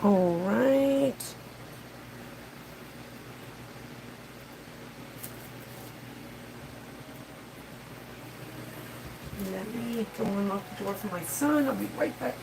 All right. Let me go and lock the door for my son. I'll be right back.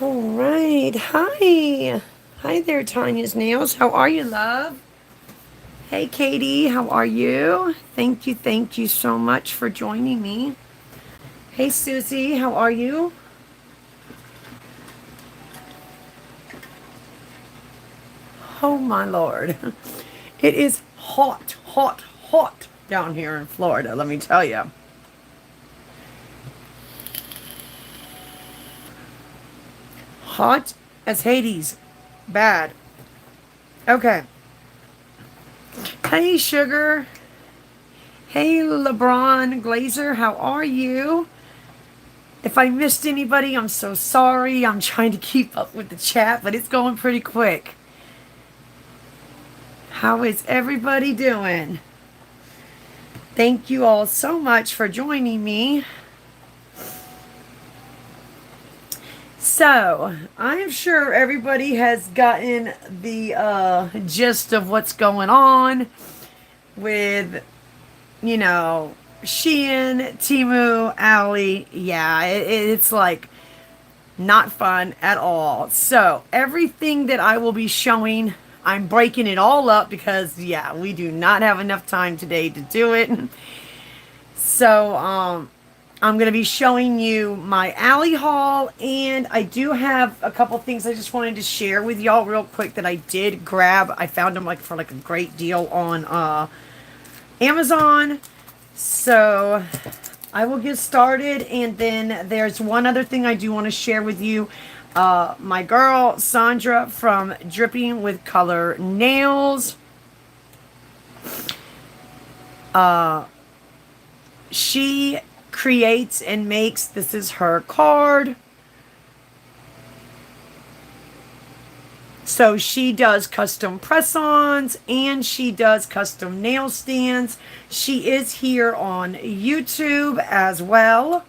All right. Hi. Hi there, Tanya's Nails. How are you, love? Hey, Katie. How are you? Thank you so much for joining me. Hey, Susie. How are you? Oh, my Lord. It is hot, hot, hot down here in Florida, let me tell you. Hot as Hades. Bad. Okay. Hey, Sugar. Hey, LeBron Glazer. How are you? If I missed anybody, I'm so sorry. I'm trying to keep up with the chat, but it's going pretty quick. How is everybody doing? Thank you all so much for joining me. So, I'm sure everybody has gotten the gist of what's going on with, you know, Shein, Temu, Ali. Yeah, it's like not fun at all. So, everything that I will be showing, I'm breaking it all up because, yeah, we do not have enough time today to do it. So, I'm going to be showing you my alley haul, and I do have a couple things I just wanted to share with y'all real quick that I did grab. I found them like for like a great deal on Amazon. So I will get started, and then there's one other thing I do want to share with you. My girl Sandra from Dripping with Color Nails. She creates and makes, this is her card, So she does custom press-ons and she does custom nail stands. She is here on YouTube as well.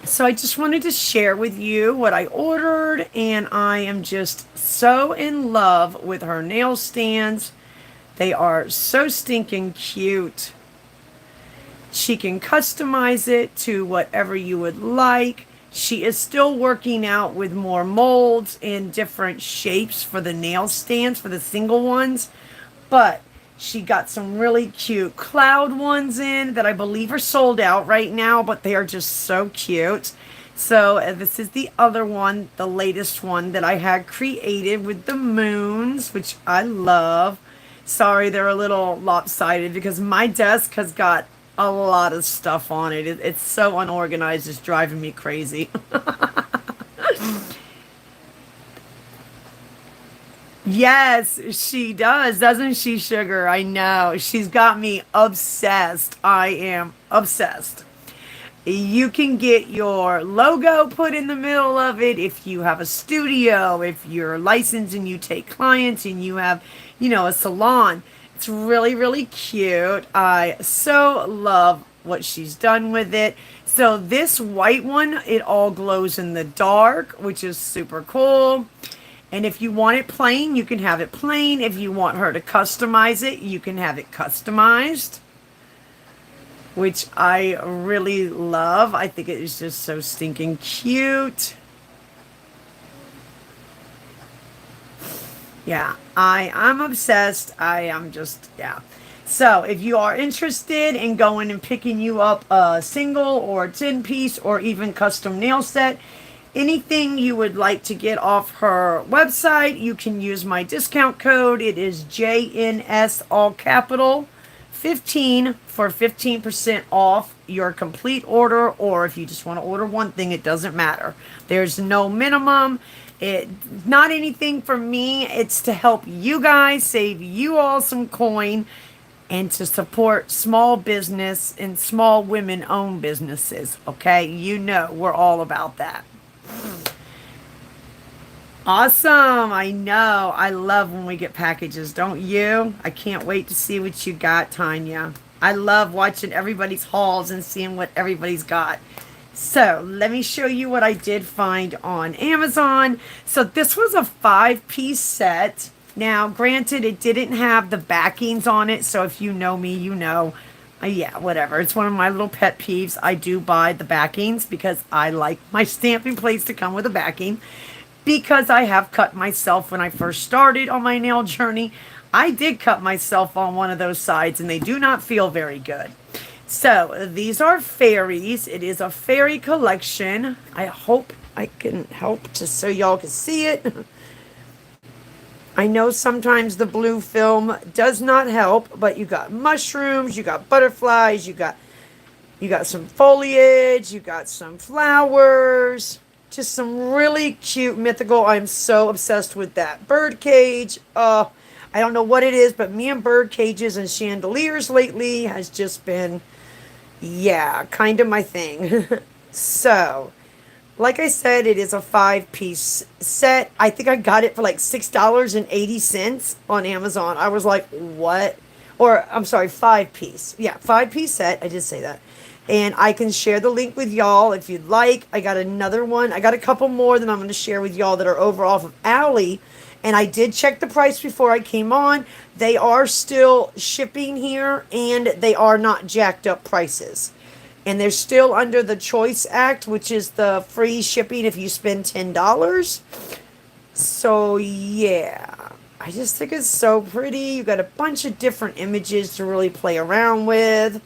So I just wanted to share with you what I ordered, and I am just so in love with her nail stands. They are so stinking cute. She can customize it to whatever you would like. She is still working out with more molds and different shapes for the nail stands, for the single ones. But she got some really cute cloud ones in that I believe are sold out right now, but they are just so cute. So this is the other one, the latest one that I had created with the moons, which I love. Sorry, they're a little lopsided because my desk has got a lot of stuff on it. It's so unorganized, it's driving me crazy. Yes, she does, doesn't she, Sugar? I know. She's got me obsessed. I am obsessed. You can get your logo put in the middle of it if you have a studio, if you're licensed and you take clients and you have, a salon. It's really, really cute. I so love what she's done with it. So this white one, it all glows in the dark, which is super cool. And if you want it plain, you can have it plain. If you want her to customize it, you can have it customized, which I really love. I think it is just so stinking cute. Yeah, I'm obsessed. I am just, yeah. So if you are interested in going and picking you up a single or a 10 piece or even custom nail set, anything you would like to get off her website, you can use my discount code. It is JNS all capital 15 for 15% off your complete order, or if you just want to order one thing, it doesn't matter. There's no minimum. It not anything for me. It's to help you guys, save you all some coin, and to support small business and small women-owned businesses. Okay, we're all about that. Awesome. I know. I love when we get packages, don't you? I can't wait to see what you got, Tanya. I love watching everybody's hauls and seeing what everybody's got. So let me show you what I did find on Amazon. So this was a 5-piece set. Now, granted, it didn't have the backings on it. So if you know me, yeah, whatever. It's one of my little pet peeves. I do buy the backings because I like my stamping plates to come with a backing. Because I have cut myself when I first started on my nail journey. I did cut myself on one of those sides and they do not feel very good. So these are fairies. It is a fairy collection. I hope I can help just so y'all can see it. I know sometimes the blue film does not help, but you got mushrooms, you got butterflies, you got some foliage, you got some flowers, just some really cute mythical. I'm so obsessed with that bird cage. I don't know what it is, but me and bird cages and chandeliers lately has just been, yeah, kind of my thing. So, like I said, it is a 5-piece set. I think I got it for like $6.80 on Amazon. I was like, what? Or, I'm sorry, 5-piece. Yeah, 5-piece set. I did say that. And I can share the link with y'all if you'd like. I got another one. I got a couple more that I'm going to share with y'all that are over off of Ally. And I did check the price before I came on. They are still shipping here, and they are not jacked up prices. And they're still under the Choice Act, which is the free shipping if you spend $10. So, yeah. I just think it's so pretty. You got a bunch of different images to really play around with.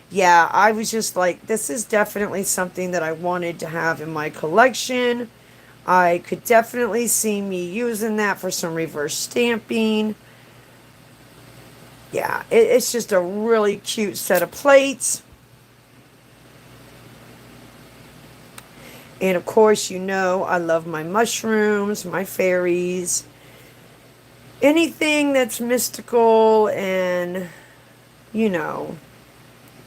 Yeah, I was just like, this is definitely something that I wanted to have in my collection. I could definitely see me using that for some reverse stamping. Yeah, it's just a really cute set of plates. And of course, I love my mushrooms, my fairies. Anything that's mystical and,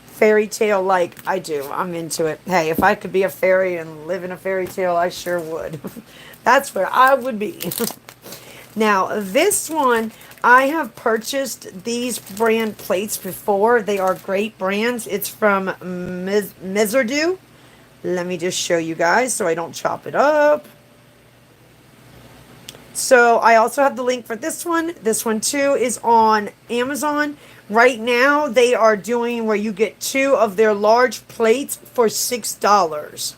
fairy tale like, I do. I'm into it. Hey, if I could be a fairy and live in a fairy tale, I sure would. That's where I would be. Now, this one, I have purchased these brand plates before. They are great brands. It's from Mizardu. Let me just show you guys so I don't chop it up. So I also have the link for this one. This one too is on Amazon. Right now they are doing where you get 2 of their large plates for $6.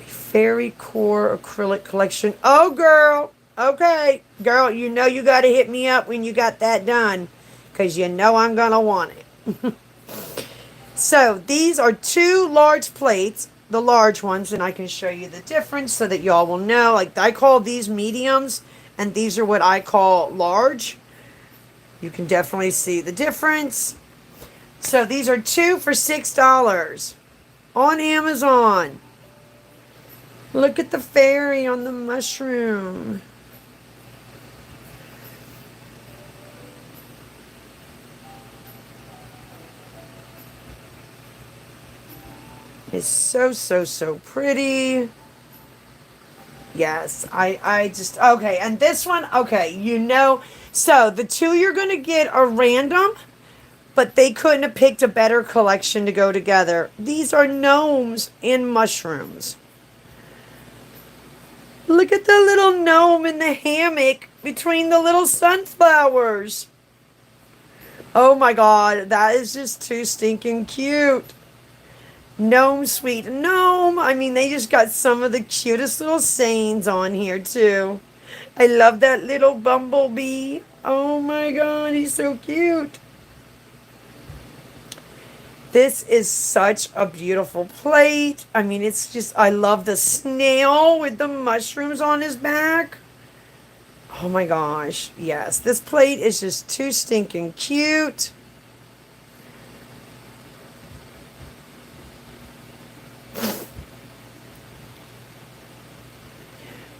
Fairy Core Acrylic Collection. Oh, girl. Okay. Girl, you know you got to hit me up when you got that done. Because you know I'm going to want it. So, these are 2 large plates. The large ones. And I can show you the difference so that y'all will know. Like, I call these mediums. And these are what I call large. You can definitely see the difference. So, these are 2 for $6 on Amazon. Look at the fairy on the mushroom. It's so, so, so pretty. Yes, I just, okay. And this one, okay, you know. So, the 2 you're going to get are random, but they couldn't have picked a better collection to go together. These are gnomes and mushrooms. Look at the little gnome in the hammock between the little sunflowers. Oh my god, that is just too stinking cute. Gnome, sweet gnome. I mean, they just got some of the cutest little sayings on here too. I love that little bumblebee. Oh my god, he's so cute. This is such a beautiful plate. I mean, it's just, I love the snail with the mushrooms on his back. Oh my gosh. Yes, this plate is just too stinking cute.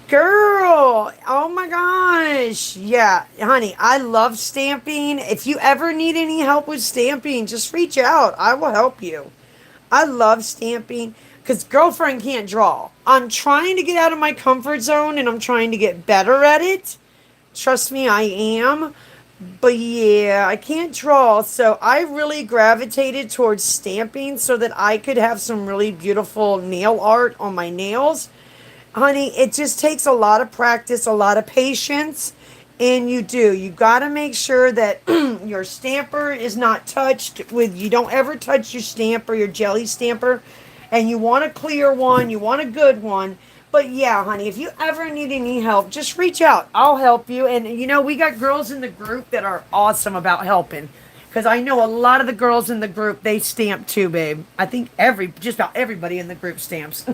Girl, oh my gosh. Yeah, honey, I love stamping. If you ever need any help with stamping, just reach out. I will help you. I love stamping because girlfriend can't draw. I'm trying to get out of my comfort zone and I'm trying to get better at it. Trust me, I am. But yeah, I can't draw. So I really gravitated towards stamping so that I could have some really beautiful nail art on my nails. Honey, it just takes a lot of practice, a lot of patience, and you do. You got to make sure that your stamper is not touched with, you don't ever touch your stamper, your jelly stamper, and you want a clear one, you want a good one. But yeah, honey, if you ever need any help, just reach out. I'll help you. And you know, we got girls in the group that are awesome about helping. Because I know a lot of the girls in the group, they stamp too, babe. I think just about everybody in the group stamps.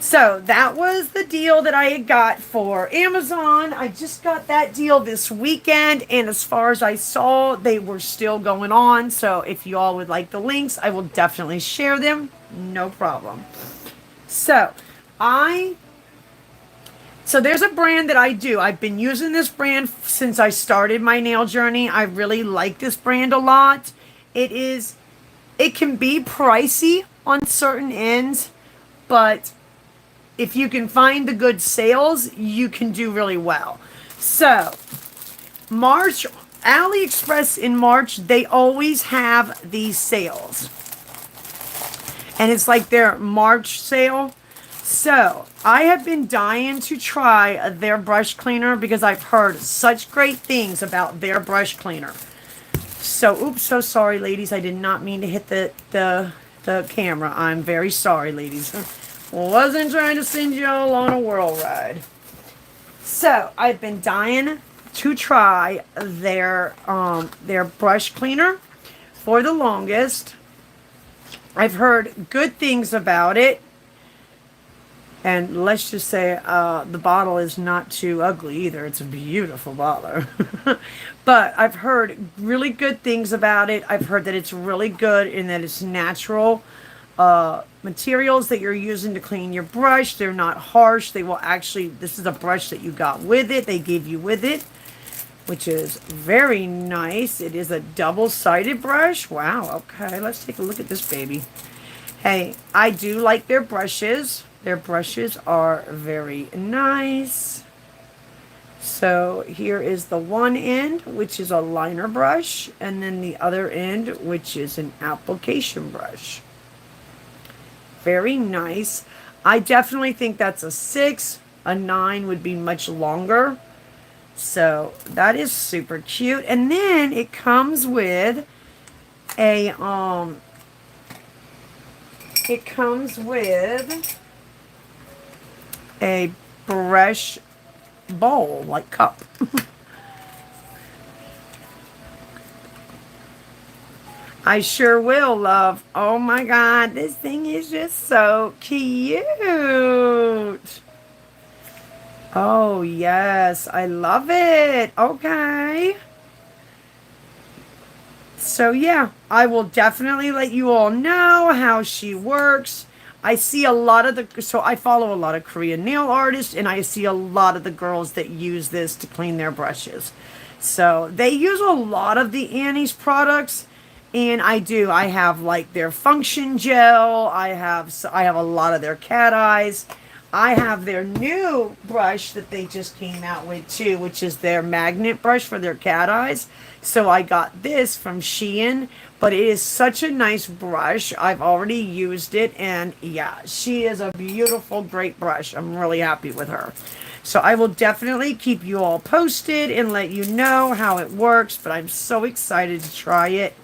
So that was the deal that I had got for Amazon. I just got that deal this weekend, and as far as I saw, they were still going on. So if you all would like the links, I will definitely share them. No problem. So there's a brand that I do. I've been using this brand since I started my nail journey. I really like this brand a lot. It can be pricey on certain ends, but if you can find the good sales, you can do really well. So, March, AliExpress in March, they always have these sales. And it's like their March sale. So, I have been dying to try their brush cleaner because I've heard such great things about their brush cleaner. So, oops, so sorry, ladies. I did not mean to hit the camera. I'm very sorry, ladies. Wasn't trying to send you all on a whirl ride. So, I've been dying to try their brush cleaner for the longest. I've heard good things about it. And let's just say the bottle is not too ugly either. It's a beautiful bottle. But I've heard really good things about it. I've heard that it's really good and that it's natural materials that you're using to clean your brush. They're not harsh. They will actually, this is a brush that you got with it. They gave you with it, which is very nice. It is a double-sided brush. Wow, okay, let's take a look at this baby. Hey, I do like their brushes. Their brushes are very nice. So here is the one end, which is a liner brush, and then the other end, which is an application brush. Very nice. I definitely think that's a 6. A 9 would be much longer. So that is super cute. And then it comes with a a brush bowl, like cup. I sure will, love. Oh my God, this thing is just so cute. Oh yes, I love it. Okay. So yeah, I will definitely let you all know how she works. I see a lot of so I follow a lot of Korean nail artists, and I see a lot of the girls that use this to clean their brushes. So they use a lot of the Annie's products, and I have like their function gel. I have a lot of their cat eyes. I have their new brush that they just came out with too, which is their magnet brush for their cat eyes. So I got this from Shein, but it is such a nice brush. I've already used it, and yeah, she is a beautiful, great brush. I'm really happy with her. So I will definitely keep you all posted and let you know how it works, but I'm so excited to try it.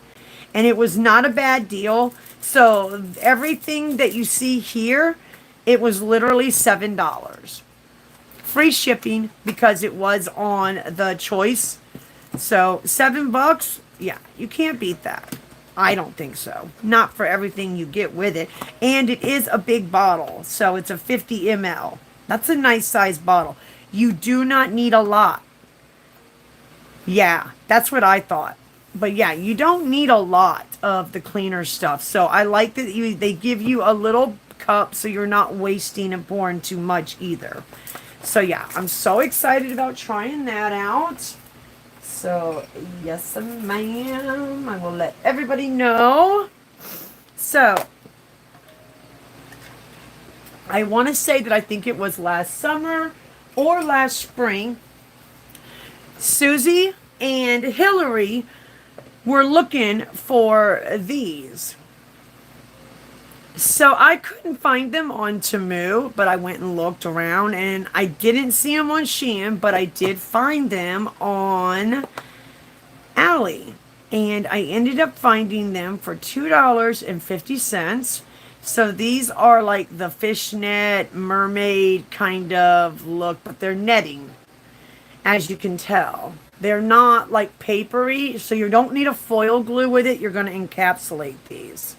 And it was not a bad deal. So everything that you see here, it was literally $7. Free shipping because it was on the choice. So $7, yeah, you can't beat that. I don't think so. Not for everything you get with it. And it is a big bottle. So it's a 50 ml. That's a nice size bottle. You do not need a lot. Yeah, that's what I thought. But yeah, you don't need a lot of the cleaner stuff. So I like that they give you a little cup so you're not wasting and pouring too much either. So yeah, I'm so excited about trying that out. So yes ma'am, I will let everybody know. So I want to say that I think it was last summer or last spring, Susie and Hillary were looking for these. So I couldn't find them on Temu, but I went and looked around, and I didn't see them on Shein, but I did find them on Ali. And I ended up finding them for $2.50. So these are like the fishnet, mermaid kind of look, but they're netting, as you can tell. They're not like papery, so you don't need a foil glue with it. You're going to encapsulate these.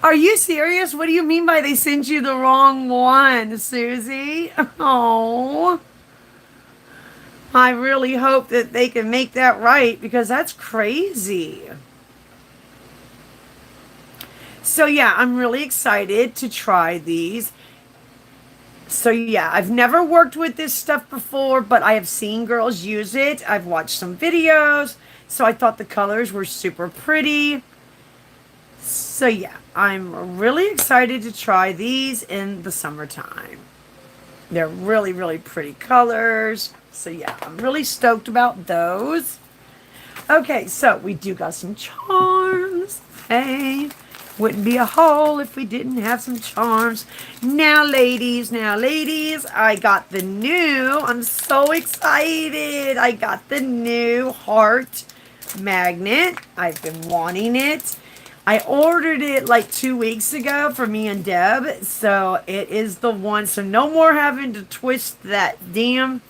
Are you serious? What do you mean by they sent you the wrong one, Susie? Oh, I really hope that they can make that right because that's crazy. So yeah, I'm really excited to try these. So yeah, I've never worked with this stuff before, but I have seen girls use it. I've watched some videos, so I thought the colors were super pretty. So yeah, I'm really excited to try these in the summertime. They're really, really pretty colors. So yeah, I'm really stoked about those. Okay, so we do got some charms. Hey, wouldn't be a haul if we didn't have some charms. Now, ladies, I got the new, I'm so excited. I got the new heart magnet. I've been wanting it. I ordered it like 2 weeks ago for me and Deb, so it is the one. So no more having to twist that damn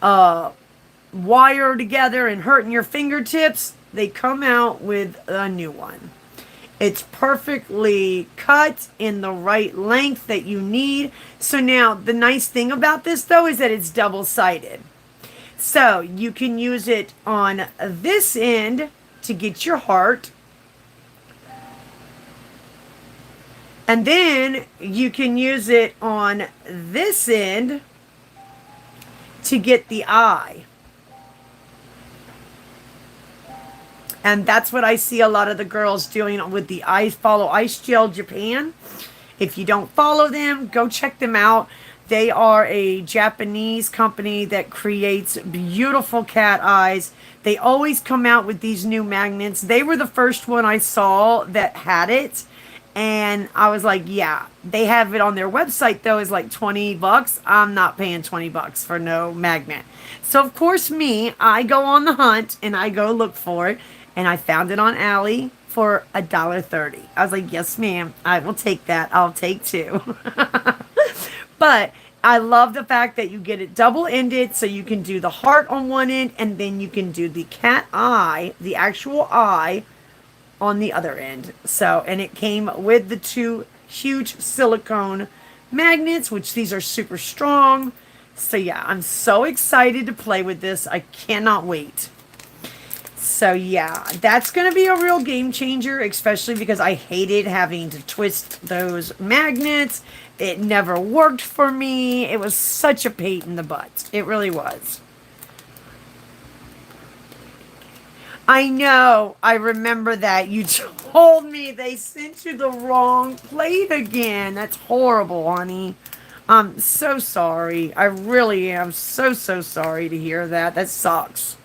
wire together and hurting your fingertips. They come out with a new one. It's perfectly cut in the right length that you need. So now the nice thing about this though is that it's double-sided. So you can use it on this end to get your heart. And then you can use it on this end to get the eye. And that's what I see a lot of the girls doing with the Ice Follow Ice Gel Japan. If you don't follow them, go check them out. They are a Japanese company that creates beautiful cat eyes. They always come out with these new magnets. They were the first one I saw that had it. And I was like, yeah, they have it on their website though, is like 20 bucks. I'm not paying 20 bucks for no magnet. So of course I go on the hunt and I go look for it. And I found it on Ally for $1.30. I was like, yes, ma'am, I will take that. I'll take two. But I love the fact that you get it double-ended, so you can do the heart on one end, and then you can do the cat eye, the actual eye, on the other end. So, and it came with the two huge silicone magnets, which these are super strong. So yeah, I'm so excited to play with this. I cannot wait. So yeah, that's going to be a real game changer, especially because I hated having to twist those magnets. It never worked for me. It was such a pain in the butt. It really was. I know. I remember that. You told me they sent you the wrong plate again. That's horrible, honey. I'm so sorry. I really am so sorry to hear that. That sucks.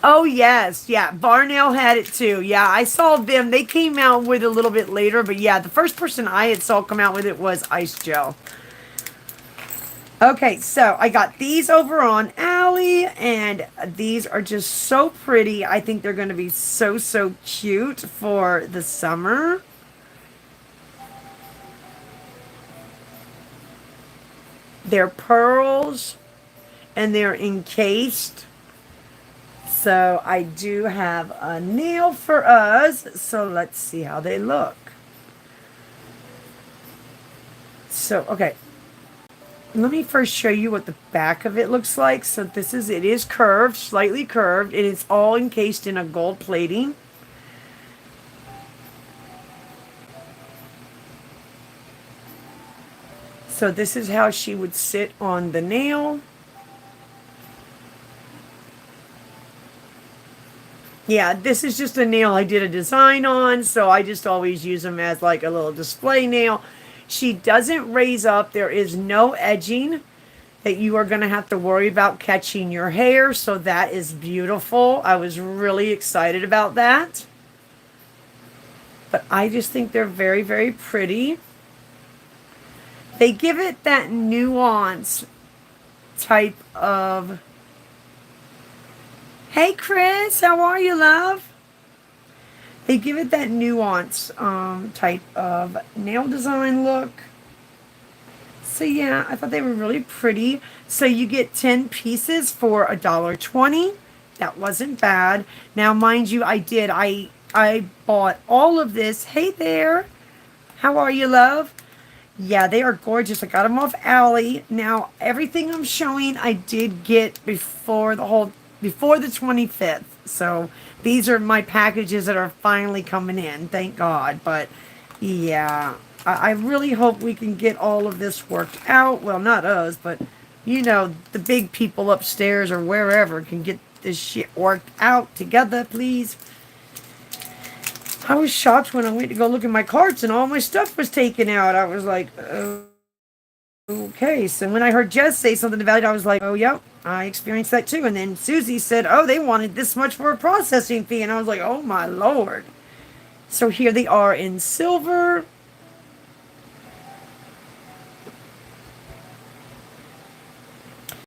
Oh, yes. Yeah. Varnell had it too. Yeah. I saw them. They came out with it a little bit later. But yeah, the first person I had saw come out with it was Ice Gel. Okay. So I got these over on Ally. And these are just so pretty. I think they're going to be so cute for the summer. They're pearls. And they're encased. So I do have a nail for us. So let's see how they look. So, okay. Let me first show you what the back of it looks like. So it is curved, slightly curved. It is all encased in a gold plating. So this is how she would sit on the nail. Yeah, this is just a nail I did a design on, so I just always use them as like a little display nail. She doesn't raise up. There is no edging that you are going to have to worry about catching your hair, so that is beautiful. I was really excited about that. But I just think they're very pretty. They give it that nuance type of... Hey, Chris, how are you, love? They give it that nuance type of nail design look. So, yeah, I thought they were really pretty. So, you get 10 pieces for $1.20. That wasn't bad. Now, mind you, I bought all of this. Hey there. How are you, love? Yeah, they are gorgeous. I got them off Ally. Now, everything I'm showing, I did get before the 25th. So these are my packages that are finally coming in. Thank God. But yeah, I really hope we can get all of this worked out. Well, not us, but you know, the big people upstairs or wherever can get this shit worked out together, please. I was shocked when I went to go look at my carts and all my stuff was taken out. I was like, okay. So when I heard Jess say something about it, I was like, oh, yep, I experienced that too. And then Susie said, oh, they wanted this much for a processing fee. And I was like, oh, my Lord. So here they are in silver.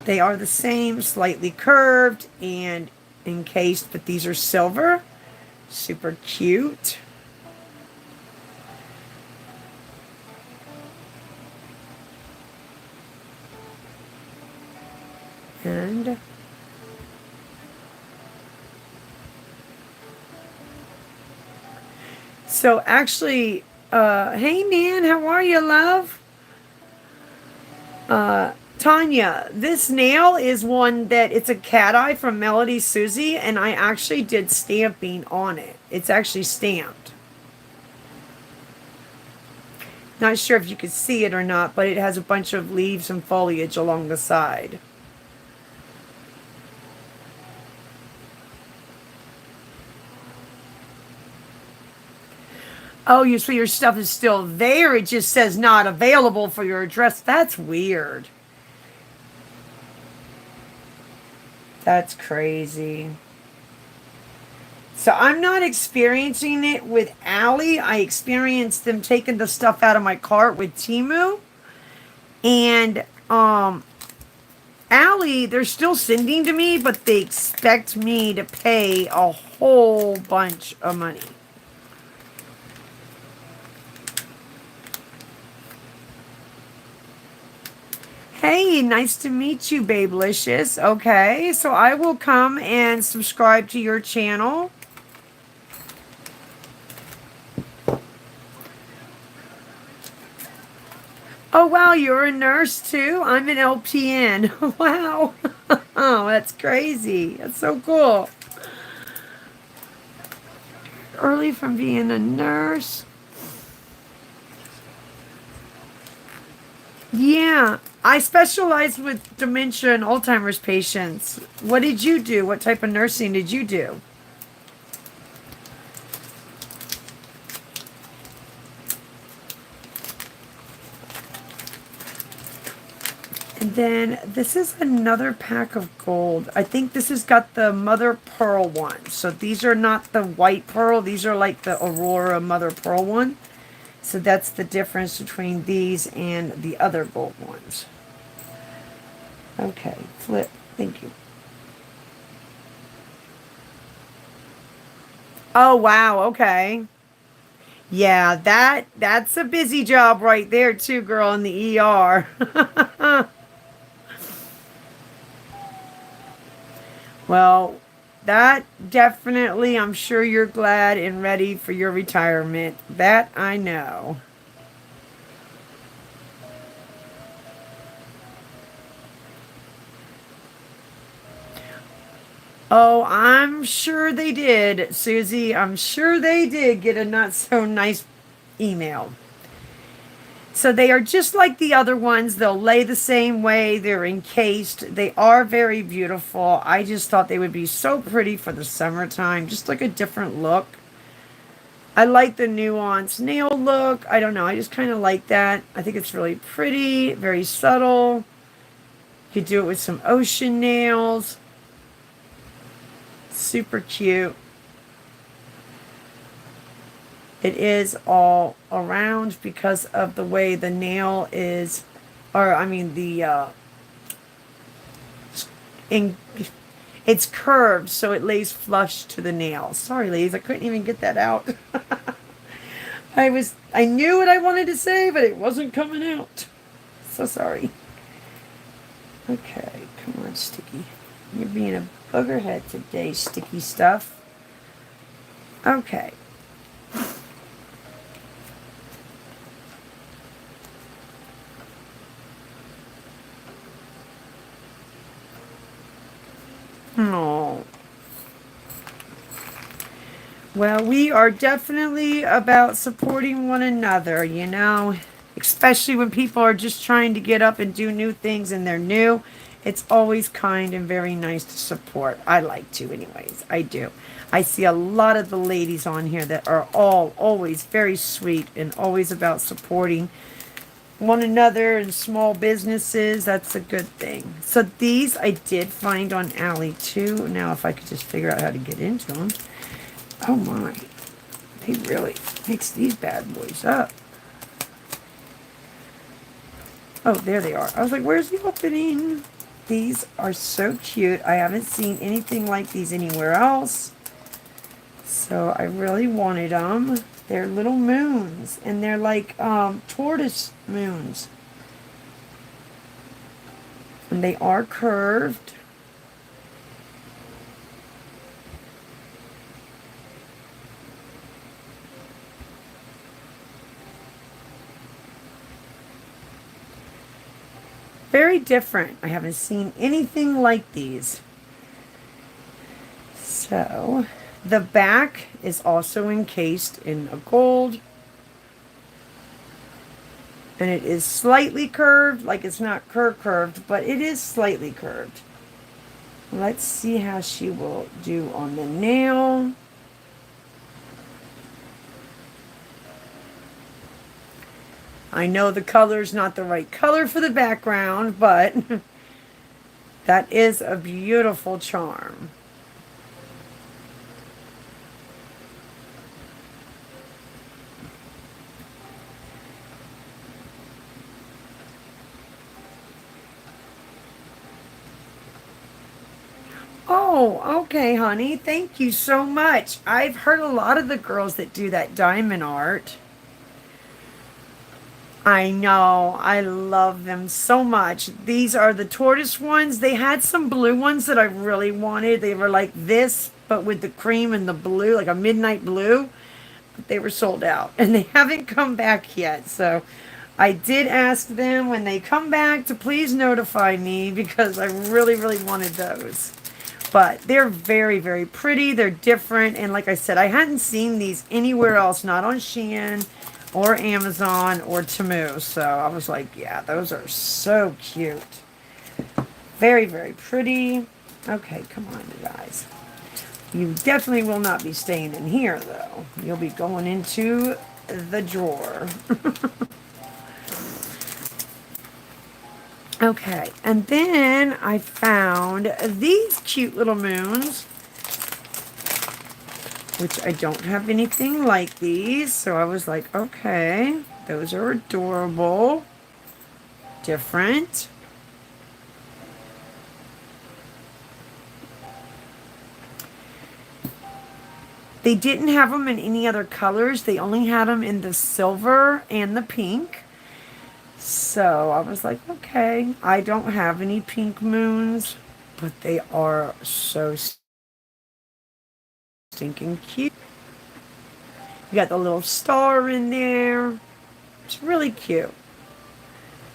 They are the same, slightly curved and encased, but these are silver. Super cute. And so actually, hey man, how are you, love? Tanya, this nail is one that it's a cat eye from Melody Susie, and I actually did stamping on it. It's actually stamped. Not sure if you could see it or not, but it has a bunch of leaves and foliage along the side. Oh, so your stuff is still there. It just says not available for your address. That's weird. That's crazy. So I'm not experiencing it with Allie. I experienced them taking the stuff out of my cart with Timu. And Allie, they're still sending to me, but they expect me to pay a whole bunch of money. Hey, nice to meet you, Babelicious. Okay, so I will come and subscribe to your channel. Oh, wow, you're a nurse too? I'm an LPN. Wow. Oh, that's crazy. That's so cool. Early from being a nurse. Yeah, I specialize with dementia and Alzheimer's patients. What did you do? What type of nursing did you do? And then this is another pack of gold. I think this has got the mother pearl one. So these are not the white pearl. These are like the Aurora mother pearl one. So that's the difference between these and the other gold ones. Okay, flip. Thank you. Oh, wow. Okay. Yeah, that's a busy job right there too, girl, in the ER. Well, that definitely, I'm sure you're glad and ready for your retirement. That I know. Oh, I'm sure they did, Susie. I'm sure they did get a not so nice email. So they are just like the other ones. They'll lay the same way. They're encased. They are very beautiful. I just thought they would be so pretty for the summertime. Just like a different look. I like the nuanced nail look. I don't know. I just kind of like that. I think it's really pretty. Very subtle. You could do it with some ocean nails. Super cute. It is all around because of the way the nail is, or I mean in, it's curved so it lays flush to the nail. Sorry, ladies, I couldn't even get that out. I knew what I wanted to say, but it wasn't coming out. So sorry. Okay, come on, Sticky. You're being a boogerhead today, Sticky stuff. Okay. Oh. Well, we are definitely about supporting one another, you know, especially when people are just trying to get up and do new things and they're new. It's always kind and very nice to support. I like to, anyways. I do. I see a lot of the ladies on here that are all always very sweet and always about supporting one another and small businesses. That's a good thing. So these I did find on Ally too. Now if I could just figure out how to get into them. Oh my. He really mixed these bad boys up. Oh, there they are. I was like, where's the opening? These are so cute. I haven't seen anything like these anywhere else. So I really wanted them. They're little moons. And they're like tortoise moons. And they are curved. Very different. I haven't seen anything like these. So, the back is also encased in a gold. And it is slightly curved, like it's not curved, but it is slightly curved. Let's see how she will do on the nail. I know the color's not the right color for the background, but that is a beautiful charm. Oh, okay, honey. Thank you so much. I've heard a lot of the girls that do that diamond art. I know. I love them so much. These are the tortoise ones. They had some blue ones that I really wanted. They were like this, but with the cream and the blue, like a midnight blue. But they were sold out and they haven't come back yet. So I did ask them when they come back to please notify me because I really, really wanted those. But they're very, very pretty. They're different. And like I said, I hadn't seen these anywhere else, not on Shein or Amazon or Temu. So I was like, yeah, those are so cute. Very, very pretty. Okay, come on, you guys. You definitely will not be staying in here, though. You'll be going into the drawer. Okay, and then I found these cute little moons, which I don't have anything like these, so I was like, okay, those are adorable, different. They didn't have them in any other colors. They only had them in the silver and the pink. So I was like, okay, I don't have any pink moons, but they are so stinking cute. You got the little star in there. It's really cute.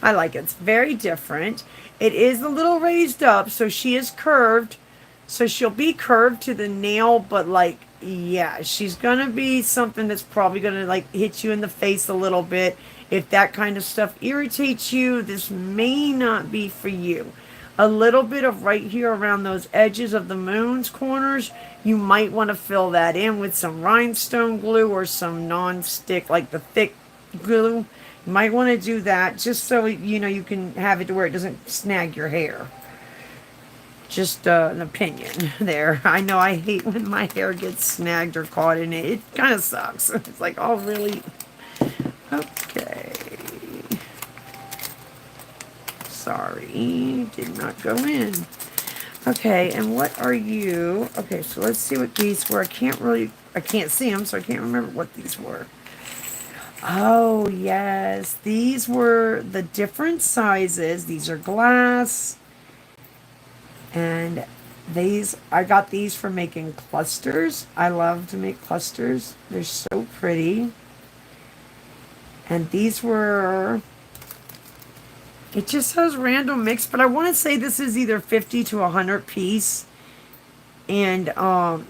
I like it. It's very different. It is a little raised up, so she is curved. So she'll be curved to the nail, but like, yeah, she's going to be something that's probably going to like hit you in the face a little bit. If that kind of stuff irritates you, this may not be for you. A little bit of right here around those edges of the moon's corners, you might want to fill that in with some rhinestone glue or some non-stick, like the thick glue. You might want to do that just so you know you can have it to where it doesn't snag your hair. Just an opinion there. I know I hate when my hair gets snagged or caught in it. It kind of sucks. It's like, oh, really? Okay. Sorry, did not go in. Okay, and what are you? Okay, so let's see what these were. I can't see them, so I can't remember what these were. Oh, yes. These were the different sizes. These are glass. And I got these for making clusters. I love to make clusters. They're so pretty. And these were, it just says random mix, but I want to say this is either 50 to 100 piece. And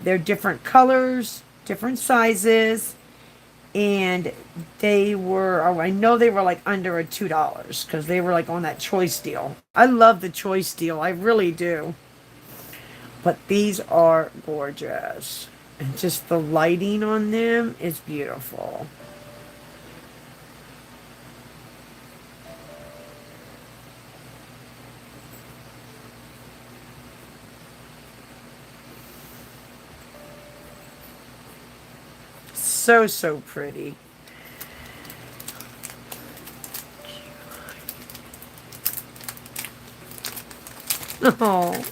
they're different colors, different sizes. And they were, oh, I know they were like under $2 because they were like on that choice deal. I love the choice deal. I really do. But these are gorgeous. And just the lighting on them is beautiful. So, so pretty. Oh.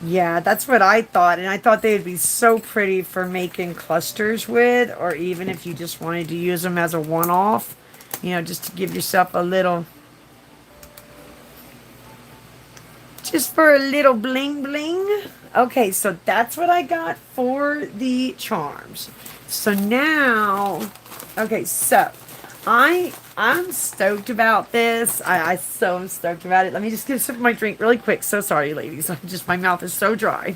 Yeah, that's what I thought. And I thought they would be so pretty for making clusters with, or even if you just wanted to use them as a one-off, you know, just to give yourself a little, just for a little bling bling. Okay, so that's what I got for the charms. So now, okay, so I'm stoked about this. I so am stoked about it. Let me just get a sip of my drink really quick. So sorry, ladies. I'm just, my mouth is so dry.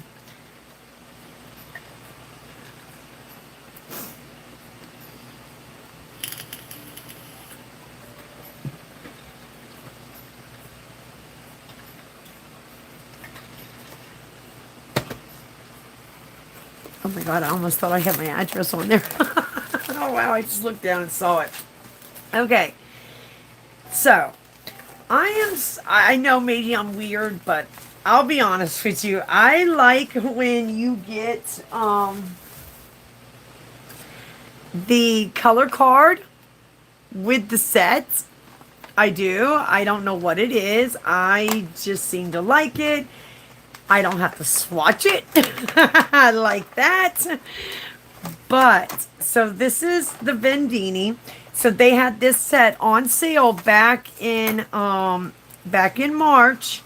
Oh my God, I almost thought I had my address on there. Oh wow, I just looked down and saw it. Okay, so I know maybe I'm weird, but I'll be honest with you. I like when you get the color card with the set. I do. I don't know what it is. I just seem to like it. I don't have to swatch it. I like that. But, so this is the Vendini. So they had this set on sale back in March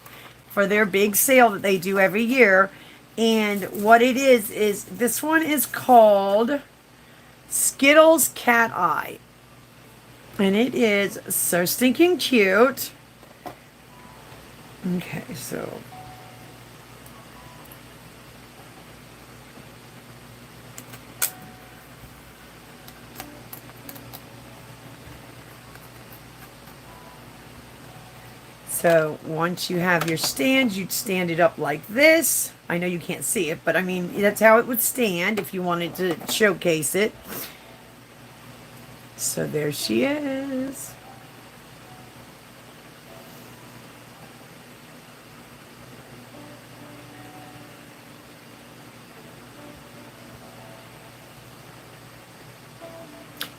for their big sale that they do every year. And what it is this one is called Skittles Cat Eye. And it is so stinking cute. Okay, so once you have your stand, you'd stand it up like this. I know you can't see it, but I mean, that's how it would stand if you wanted to showcase it. So there she is.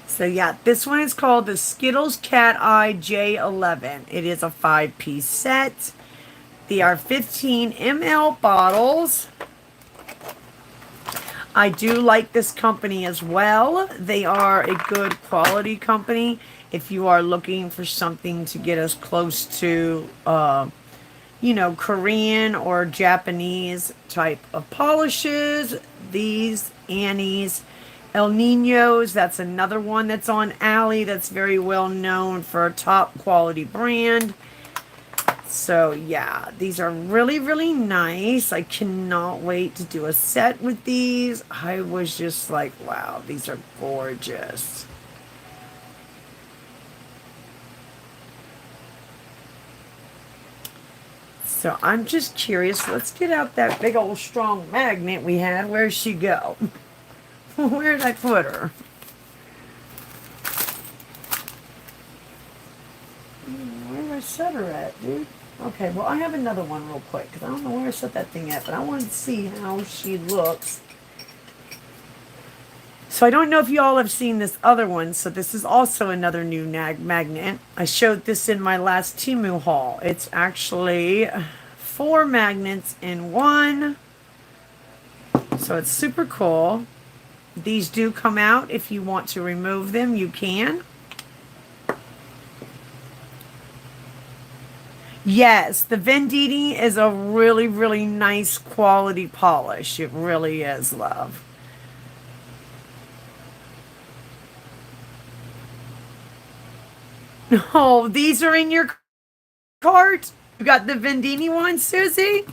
So yeah, this one is called the Skittles Cat Eye J11. It is a 5-piece set. They are 15 ml bottles. I do like this company as well. They are a good quality company. If you are looking for something to get us close to, you know, Korean or Japanese type of polishes, these Annie's El Niños, that's another one that's on Alley that's very well known for a top quality brand. So yeah, these are really, really nice. I cannot wait to do a set with these. I was just like, wow, these are gorgeous. So I'm just curious. Let's get out that big old strong magnet we had. Where'd she go? Where did I put her? Where did I set her at, dude? Okay, well, I have another one real quick, because I don't know where I set that thing at, but I wanted to see how she looks. So I don't know if you all have seen this other one, so this is also another new magnet. I showed this in my last Temu haul. It's actually 4 magnets in one. So it's super cool. These do come out. If you want to remove them, you can. Yes, the Vendini is a really, really nice quality polish. It really is, love. Oh, these are in your cart? You got the Vendini one, Susie?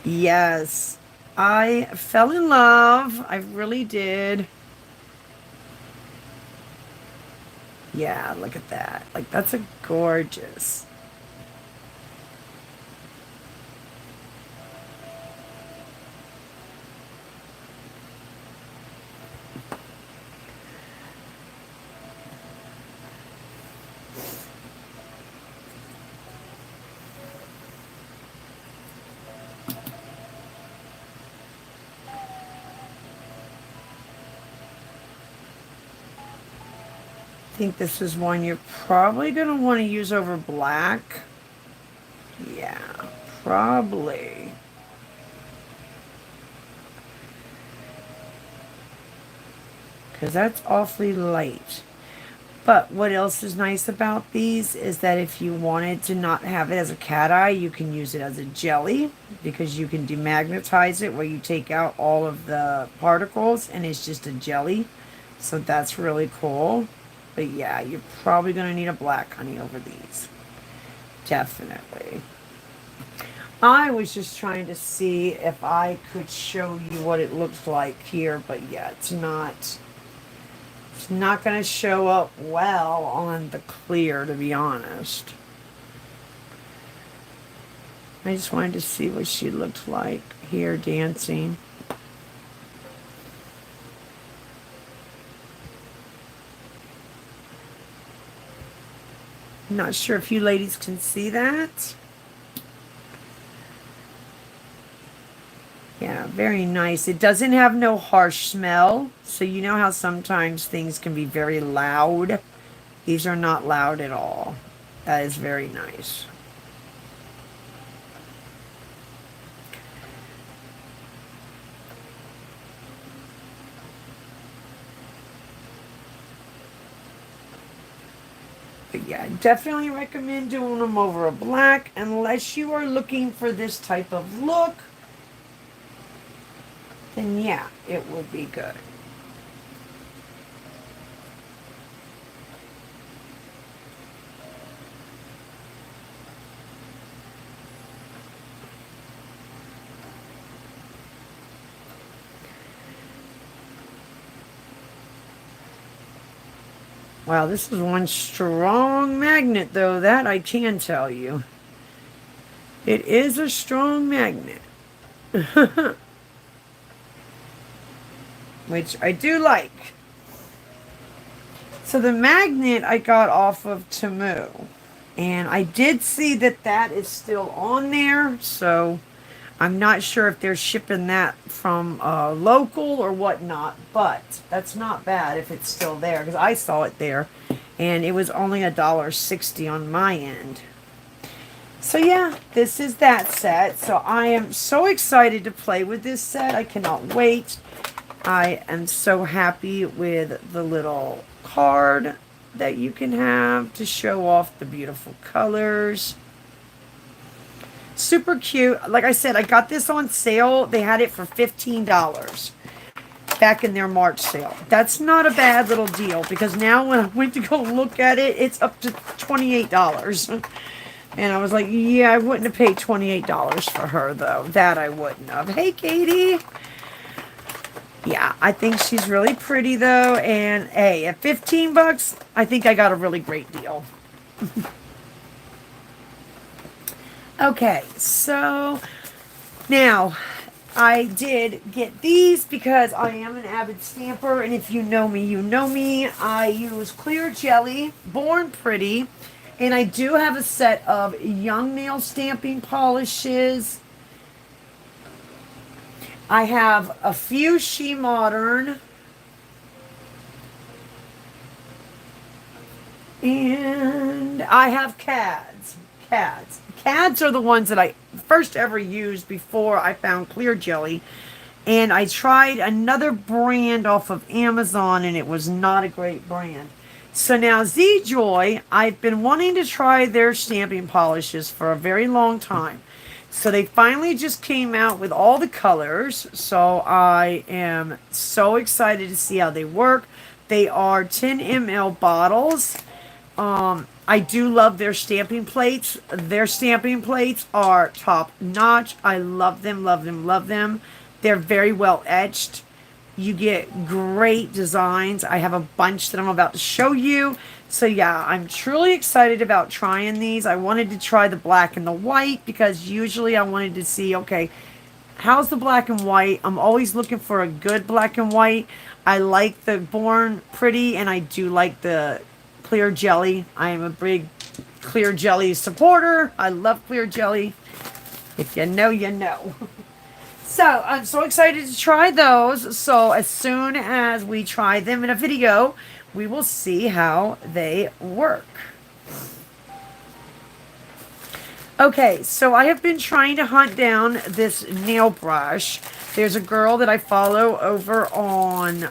Yes. I fell in love. I really did. Yeah, look at that. Like, that's a gorgeous. I think this is one you're probably going to want to use over black. Yeah, probably. Because that's awfully light. But what else is nice about these is that if you wanted to not have it as a cat eye, you can use it as a jelly, because you can demagnetize it where you take out all of the particles and it's just a jelly. So that's really cool. But yeah, you're probably going to need a black, honey, over these. Definitely. I was just trying to see if I could show you what it looks like here, but yeah, it's not going to show up well on the clear, to be honest. I just wanted to see what she looked like here dancing. I'm not sure if you ladies can see that. Yeah, very nice. It doesn't have no harsh smell. So you know how sometimes things can be very loud. These are not loud at all. That is very nice. But yeah, definitely recommend doing them over a black unless you are looking for this type of look. Then yeah, it would be good. Wow, this is one strong magnet, though, that I can tell you. It is a strong magnet. Which I do like. So the magnet I got off of Temu. And I did see that that is still on there. So I'm not sure if they're shipping that from local or whatnot. But that's not bad if it's still there. Because I saw it there. And it was only $1.60 on my end. So yeah, this is that set. So I am so excited to play with this set. I cannot wait. I am so happy with the little card that you can have to show off the beautiful colors. Super cute. Like I said, I got this on sale. They had it for $15 back in their March sale. That's not a bad little deal because now when I went to go look at it, it's up to $28. And I was like, yeah, I wouldn't have paid $28 for her though. That I wouldn't have. Hey, Katie. Yeah, I think she's really pretty though, and hey, at 15 bucks, I think I got a really great deal. Okay, so now I did get these because I am an avid stamper, and if you know me, you know me. I use clear jelly, Born Pretty, and I do have a set of young nail stamping polishes. I have a few She Modern. And I have CADs. CADs. CADs are the ones that I first ever used before I found clear jelly. And I tried another brand off of Amazon and it was not a great brand. So now Z-Joy, I've been wanting to try their stamping polishes for a very long time. So they finally just came out with all the colors. So I am so excited to see how they work. They are 10 ml bottles. I do love their stamping plates. Their stamping plates are top notch. I love them, love them, love them. They're very well etched. You get great designs. I have a bunch that I'm about to show you. So yeah, I'm truly excited about trying these. I wanted to try the black and the white because usually I wanted to see, okay, how's the black and white? I'm always looking for a good black and white. I like the Born Pretty and I do like the clear jelly. I am a big clear jelly supporter. I love clear jelly. If you know, you know. So I'm so excited to try those. So as soon as we try them in a video, we will see how they work. Okay, so I have been trying to hunt down this nail brush. There's a girl that I follow over on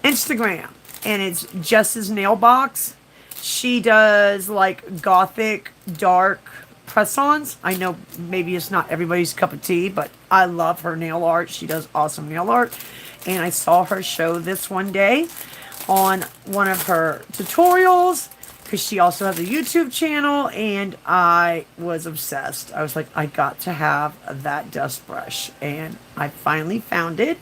Instagram, and it's Jess's Nail Box. She does like gothic, dark press-ons. I know maybe it's not everybody's cup of tea, but I love her nail art. She does awesome nail art. And I saw her show this one day. on one of her tutorials because she also has a YouTube channel, and I was obsessed. I was like, I got to have that dust brush, and I finally found it.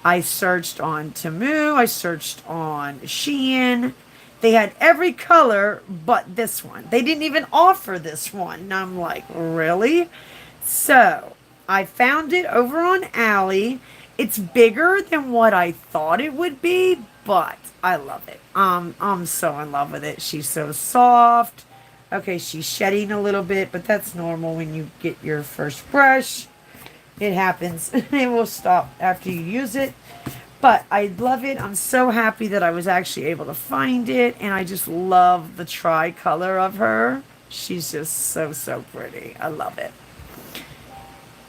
I searched on Temu, I searched on Shein. They had every color but this one. They didn't even offer this one. And I'm like, really? So I found it over on Ally. It's bigger than what I thought it would be, but I love it. I'm so in love with it. She's so soft. Okay, she's shedding a little bit, but that's normal when you get your first brush. It happens. It will stop after you use it. But I love it. I'm so happy that I was actually able to find it. And I just love the tri-color of her. She's just so, so pretty. I love it.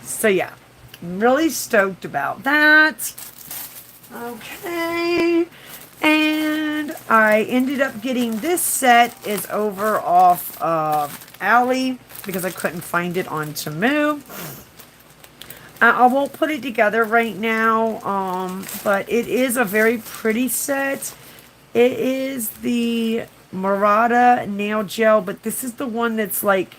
So yeah, I'm really stoked about that. Okay. And I ended up getting this set is over off of Ally because I couldn't find it on Temu. I won't put it together right now, but it is a very pretty set. It is the Murata nail gel, but this is the one that's like,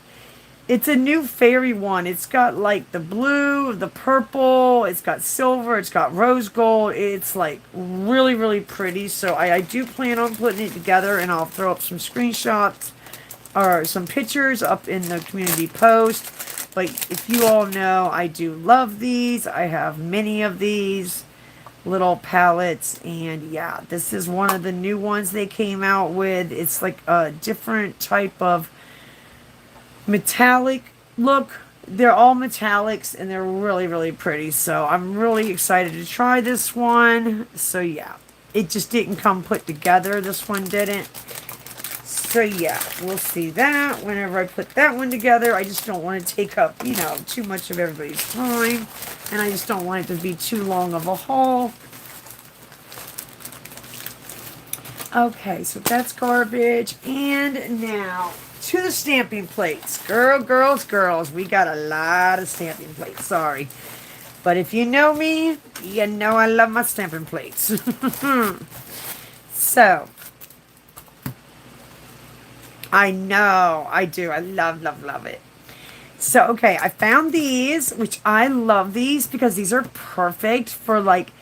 it's a new fairy one. It's got like the blue, the purple, it's got silver, it's got rose gold. It's like really, really pretty. So I do plan on putting it together, and I'll throw up some screenshots or some pictures up in the community post. But if you all know, I do love these. I have many of these little palettes. And yeah, this is one of the new ones they came out with. It's like a different type of metallic look. They're all metallics and they're really, really pretty. So I'm really excited to try this one. So yeah, it just didn't come put together. This one didn't. So yeah, we'll see that whenever I put that one together. I just don't want to take up, you know, too much of everybody's time. And I just don't want it to be too long of a haul. Okay, so that's garbage. And now to the stamping plates. Girls, we got a lot of stamping plates. Sorry. But if you know me, you know I love my stamping plates. So I know, I do. I love it. So, okay, I found these, which I love these because these are perfect for like,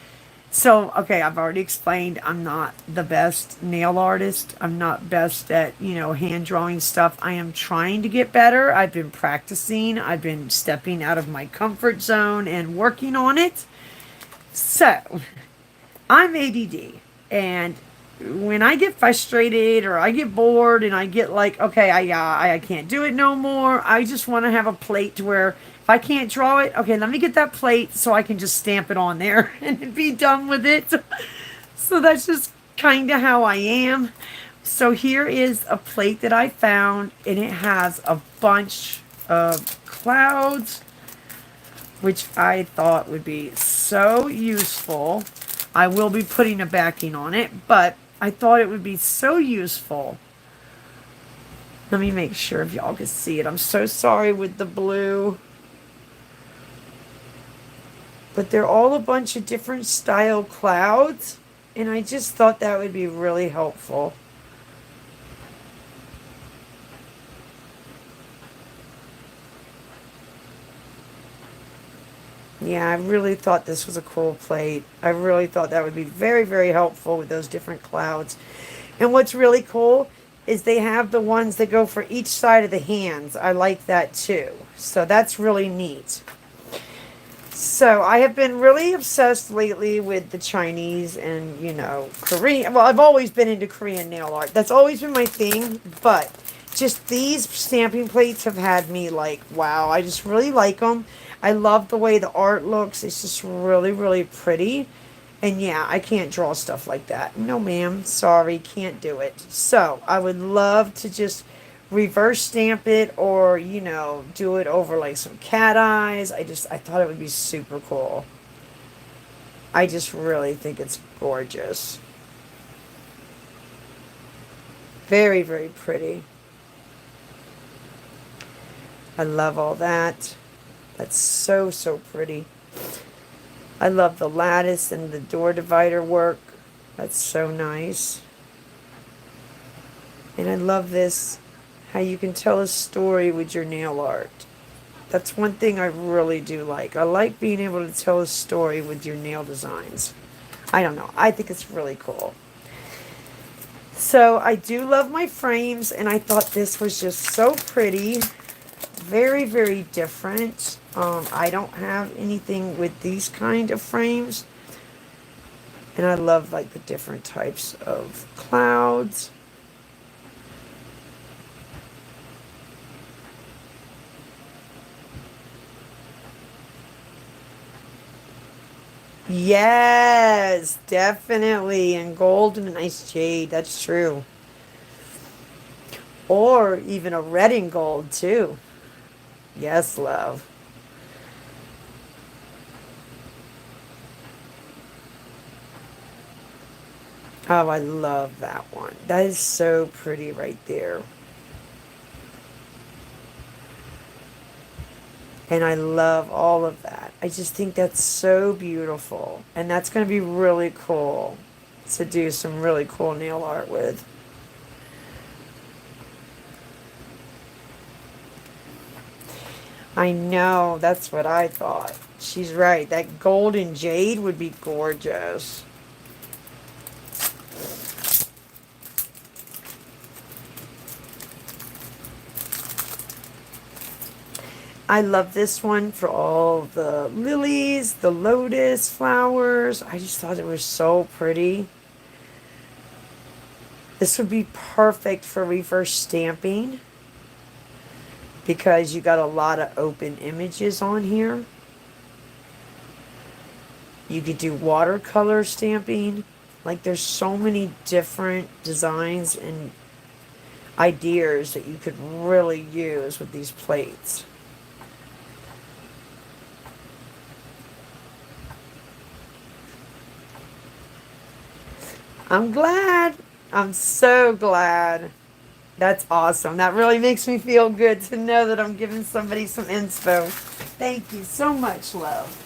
so, okay, I've already explained I'm not the best nail artist. I'm not best at, you know, hand drawing stuff. I am trying to get better. I've been practicing. I've been stepping out of my comfort zone and working on it. So, I'm ADD, and when I get frustrated or I get bored and I get like, okay, I can't do it no more. I just want to have a plate to where if I can't draw it, okay, let me get that plate so I can just stamp it on there and be done with it. So that's just kind of how I am. So here is a plate that I found, and it has a bunch of clouds, which I thought would be so useful. I will be putting a backing on it, but I thought it would be so useful. Let me make sure if y'all can see it. I'm so sorry with the blue. But they're all a bunch of different style clouds, and I just thought that would be really helpful. Yeah, I really thought this was a cool plate. I really thought that would be very, very helpful with those different clouds. And what's really cool is they have the ones that go for each side of the hands. I like that too. So that's really neat. So I have been really obsessed lately with the Chinese and, you know, Korean. Well, I've always been into Korean nail art. That's always been my thing. But just these stamping plates have had me like, wow, I just really like them. I love the way the art looks. It's just really, really pretty. And yeah, I can't draw stuff like that. No, ma'am. Sorry, can't do it. So I would love to just reverse stamp it or, you know, do it over like some cat eyes. I thought it would be super cool. I just really think it's gorgeous. Very, very pretty. I love all that. That's so, so pretty. I love the lattice and the door divider work. That's so nice. And I love this, how you can tell a story with your nail art. That's one thing I really do like. I like being able to tell a story with your nail designs. I don't know. I think it's really cool. So I do love my frames, and I thought this was just so pretty. Very, very different. I don't have anything with these kind of frames. And I love like the different types of clouds. Yes, definitely. And gold and a nice jade. That's true. Or even a red and gold too. Yes, love. Oh, I love that one. That is so pretty right there. And I love all of that. I just think that's so beautiful. And that's going to be really cool to do some really cool nail art with. I know, that's what I thought. She's right. That golden jade would be gorgeous. I love this one for all the lilies, the lotus flowers. I just thought it was so pretty. This would be perfect for reverse stamping because you got a lot of open images on here. You could do watercolor stamping. Like there's so many different designs and ideas that you could really use with these plates. I'm glad. I'm so glad. That's awesome. That really makes me feel good to know that I'm giving somebody some inspo. Thank you so much, love.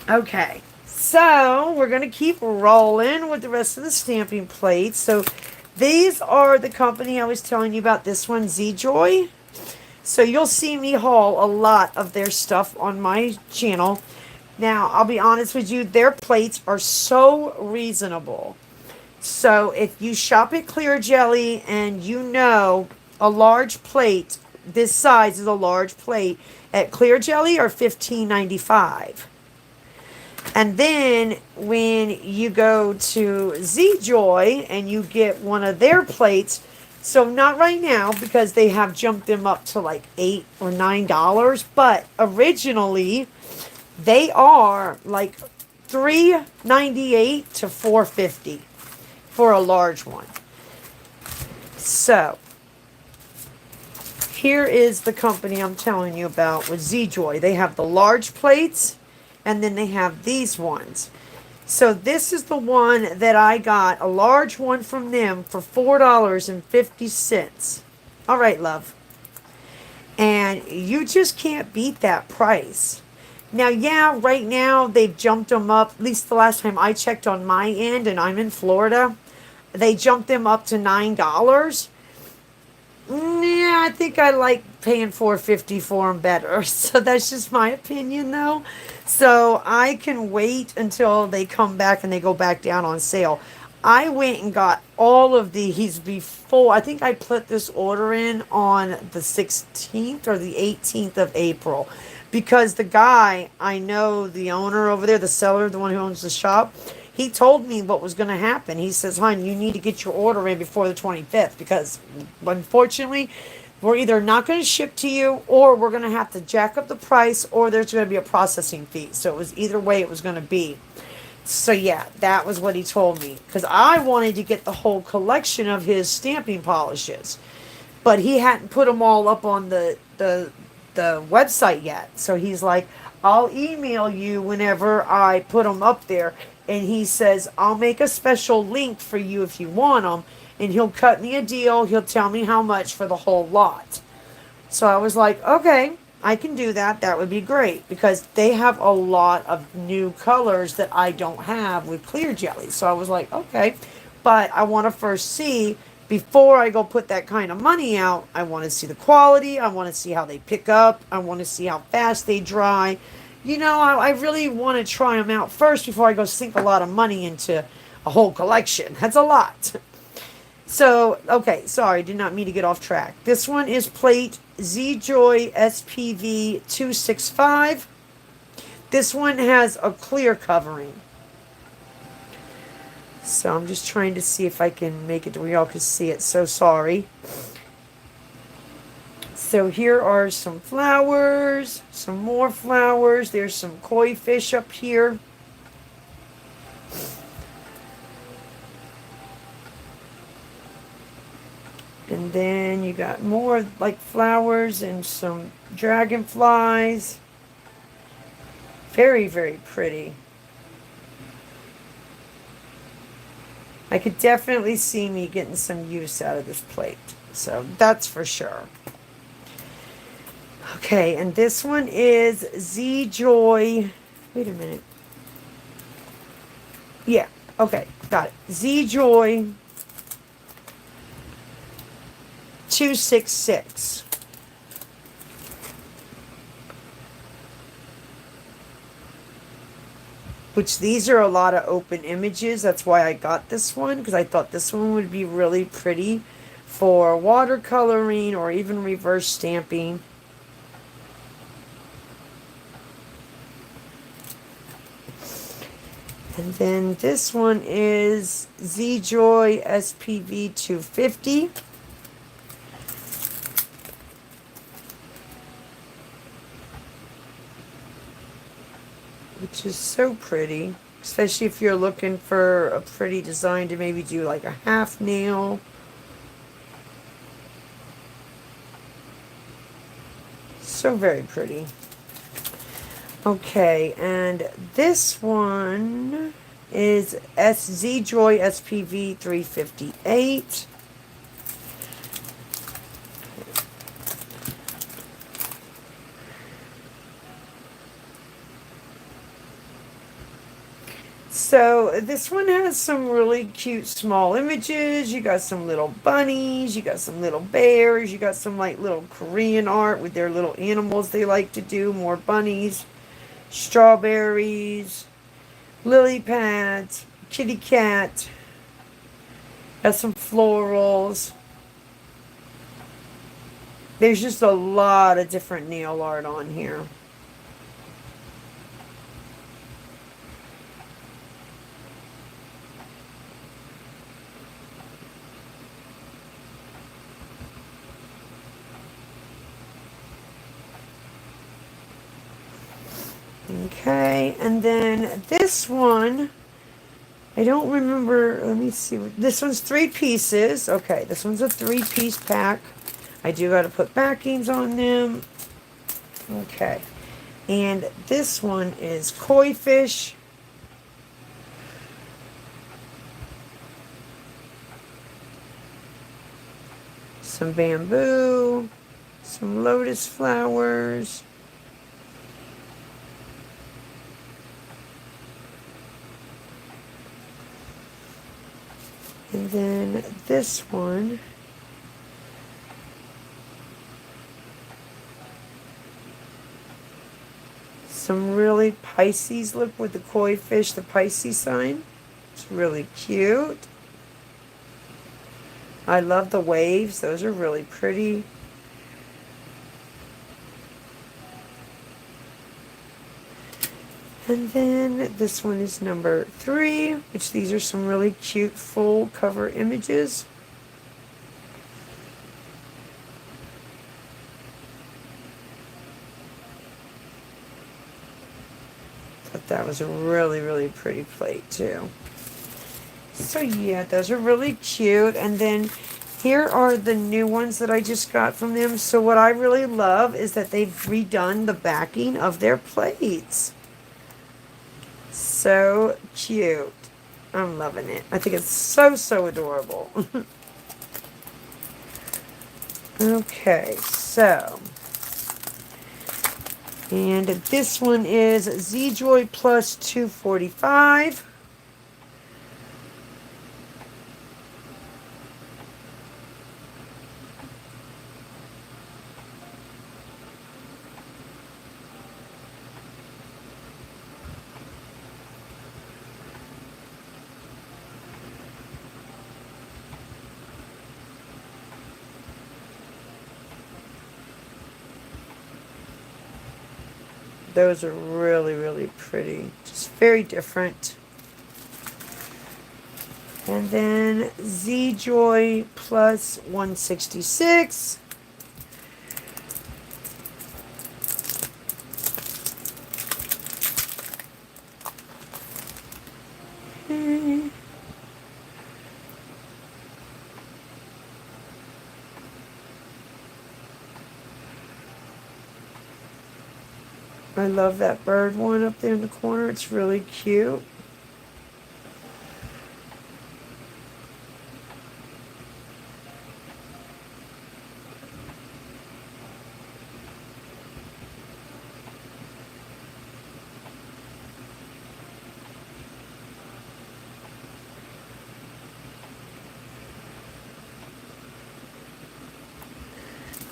Okay, so we're going to keep rolling with the rest of the stamping plates. So these are the company I was telling you about, this one, Z-Joy. So you'll see me haul a lot of their stuff on my channel. Now, I'll be honest with you, their plates are so reasonable. So if you shop at Clear Jelly and you know a large plate, this size is a large plate, at Clear Jelly are $15.95. And then when you go to Z-Joy and you get one of their plates, so not right now because they have jumped them up to like $8 or $9, but originally they are like $3.98 to $4.50 for a large one. So here is the company I'm telling you about with Z-Joy. They have the large plates and then they have these ones. So this is the one that I got, a large one from them for $4.50. All right, love. And you just can't beat that price. Now, yeah, right now they've jumped them up, at least the last time I checked on my end, and I'm in Florida, they jumped them up to $9. Yeah, I think I like paying $4.50 for them better. So that's just my opinion, though. So I can wait until they come back and they go back down on sale. I went and got all of these before. I think I put this order in on the 16th or the 18th of April. Because the guy, I know the owner over there, the seller, the one who owns the shop, he told me what was going to happen. He says, hon, you need to get your order in before the 25th because unfortunately, we're either not going to ship to you or we're going to have to jack up the price or there's going to be a processing fee. So it was either way it was going to be. So yeah, that was what he told me because I wanted to get the whole collection of his stamping polishes, but he hadn't put them all up on the website yet. So he's like, I'll email you whenever I put them up there. And he says, I'll make a special link for you if you want them. And he'll cut me a deal. He'll tell me how much for the whole lot. So I was like, okay. I can do that. That would be great because they have a lot of new colors that I don't have with clear jelly. So I was like, okay, but I want to first see before I go put that kind of money out. I want to see the quality. I want to see how they pick up. I want to see how fast they dry. You know, I really want to try them out first before I go sink a lot of money into a whole collection. That's a lot. So, okay, sorry, did not mean to get off track. This one is plate Z-Joy SPV 265. This one has a clear covering. So I'm just trying to see if I can make it to where y'all can see it. So sorry. So here are some flowers, some more flowers. There's some koi fish up here. And then you got more like flowers and some dragonflies. Very, very pretty. I could definitely see me getting some use out of this plate. So that's for sure. Okay, and this one is Z-Joy. Wait a minute. Yeah, okay, got it. Z-Joy 266. Which these are a lot of open images. That's why I got this one, because I thought this one would be really pretty for watercoloring or even reverse stamping. And then this one is Z-Joy SPV 250. Which is so pretty, especially if you're looking for a pretty design to maybe do like a half nail. So very pretty. Okay, and this one is Z-Joy SPV 358. So this one has some really cute small images. You got some little bunnies, you got some little bears, you got some like little Korean art with their little animals they like to do, more bunnies, strawberries, lily pads, kitty cat, got some florals. There's just a lot of different nail art on here. Okay, and then this one, I don't remember, let me see, this one's 3 pieces. Okay, this one's a 3-piece pack. I do got to put backings on them. Okay, and this one is koi fish. Some bamboo, some lotus flowers. And then this one, some really Pisces look with the koi fish, the Pisces sign. It's really cute. I love the waves. Those are really pretty. And then this one is number 3, which these are some really cute full cover images. Thought that was a really, really pretty plate too. So yeah, those are really cute. And then here are the new ones that I just got from them. So what I really love is that they've redone the backing of their plates. So cute. I'm loving it. I think it's so, so adorable. Okay, so And this one is Z-Joy Plus 245. Those are really, really pretty. Just very different. And then Z-Joy Plus 166. I love that bird one up there in the corner. It's really cute.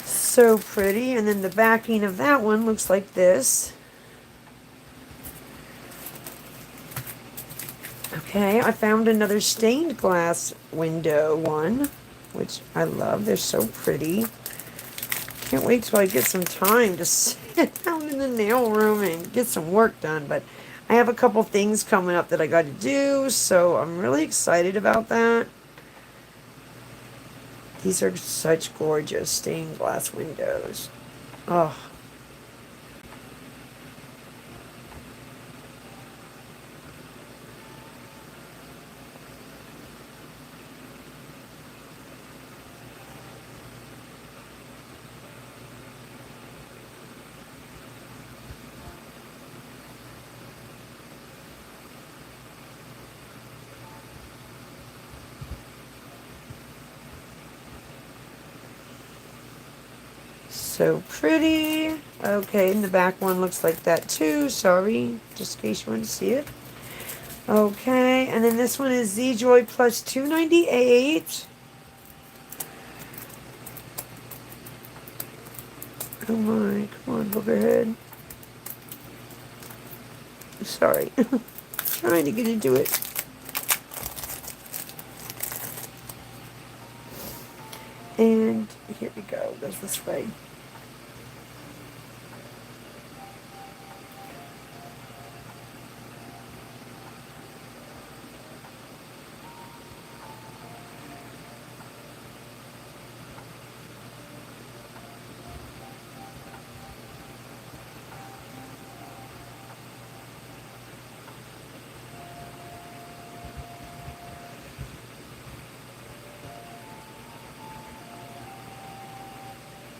So pretty. And then the backing of that one looks like this. Okay, I found another stained glass window one, which I love. They're so pretty. Can't wait till I get some time to sit down in the nail room and get some work done. But I have a couple things coming up that I got to do, so I'm really excited about that. These are such gorgeous stained glass windows. Oh. So pretty. Okay, and the back one looks like that too. Sorry, just in case you want to see it. Okay, and then this one is Z-Joy Plus 298. Oh my, come on, Boogerhead. Sorry. Trying to get into it. And here we go. It goes this way.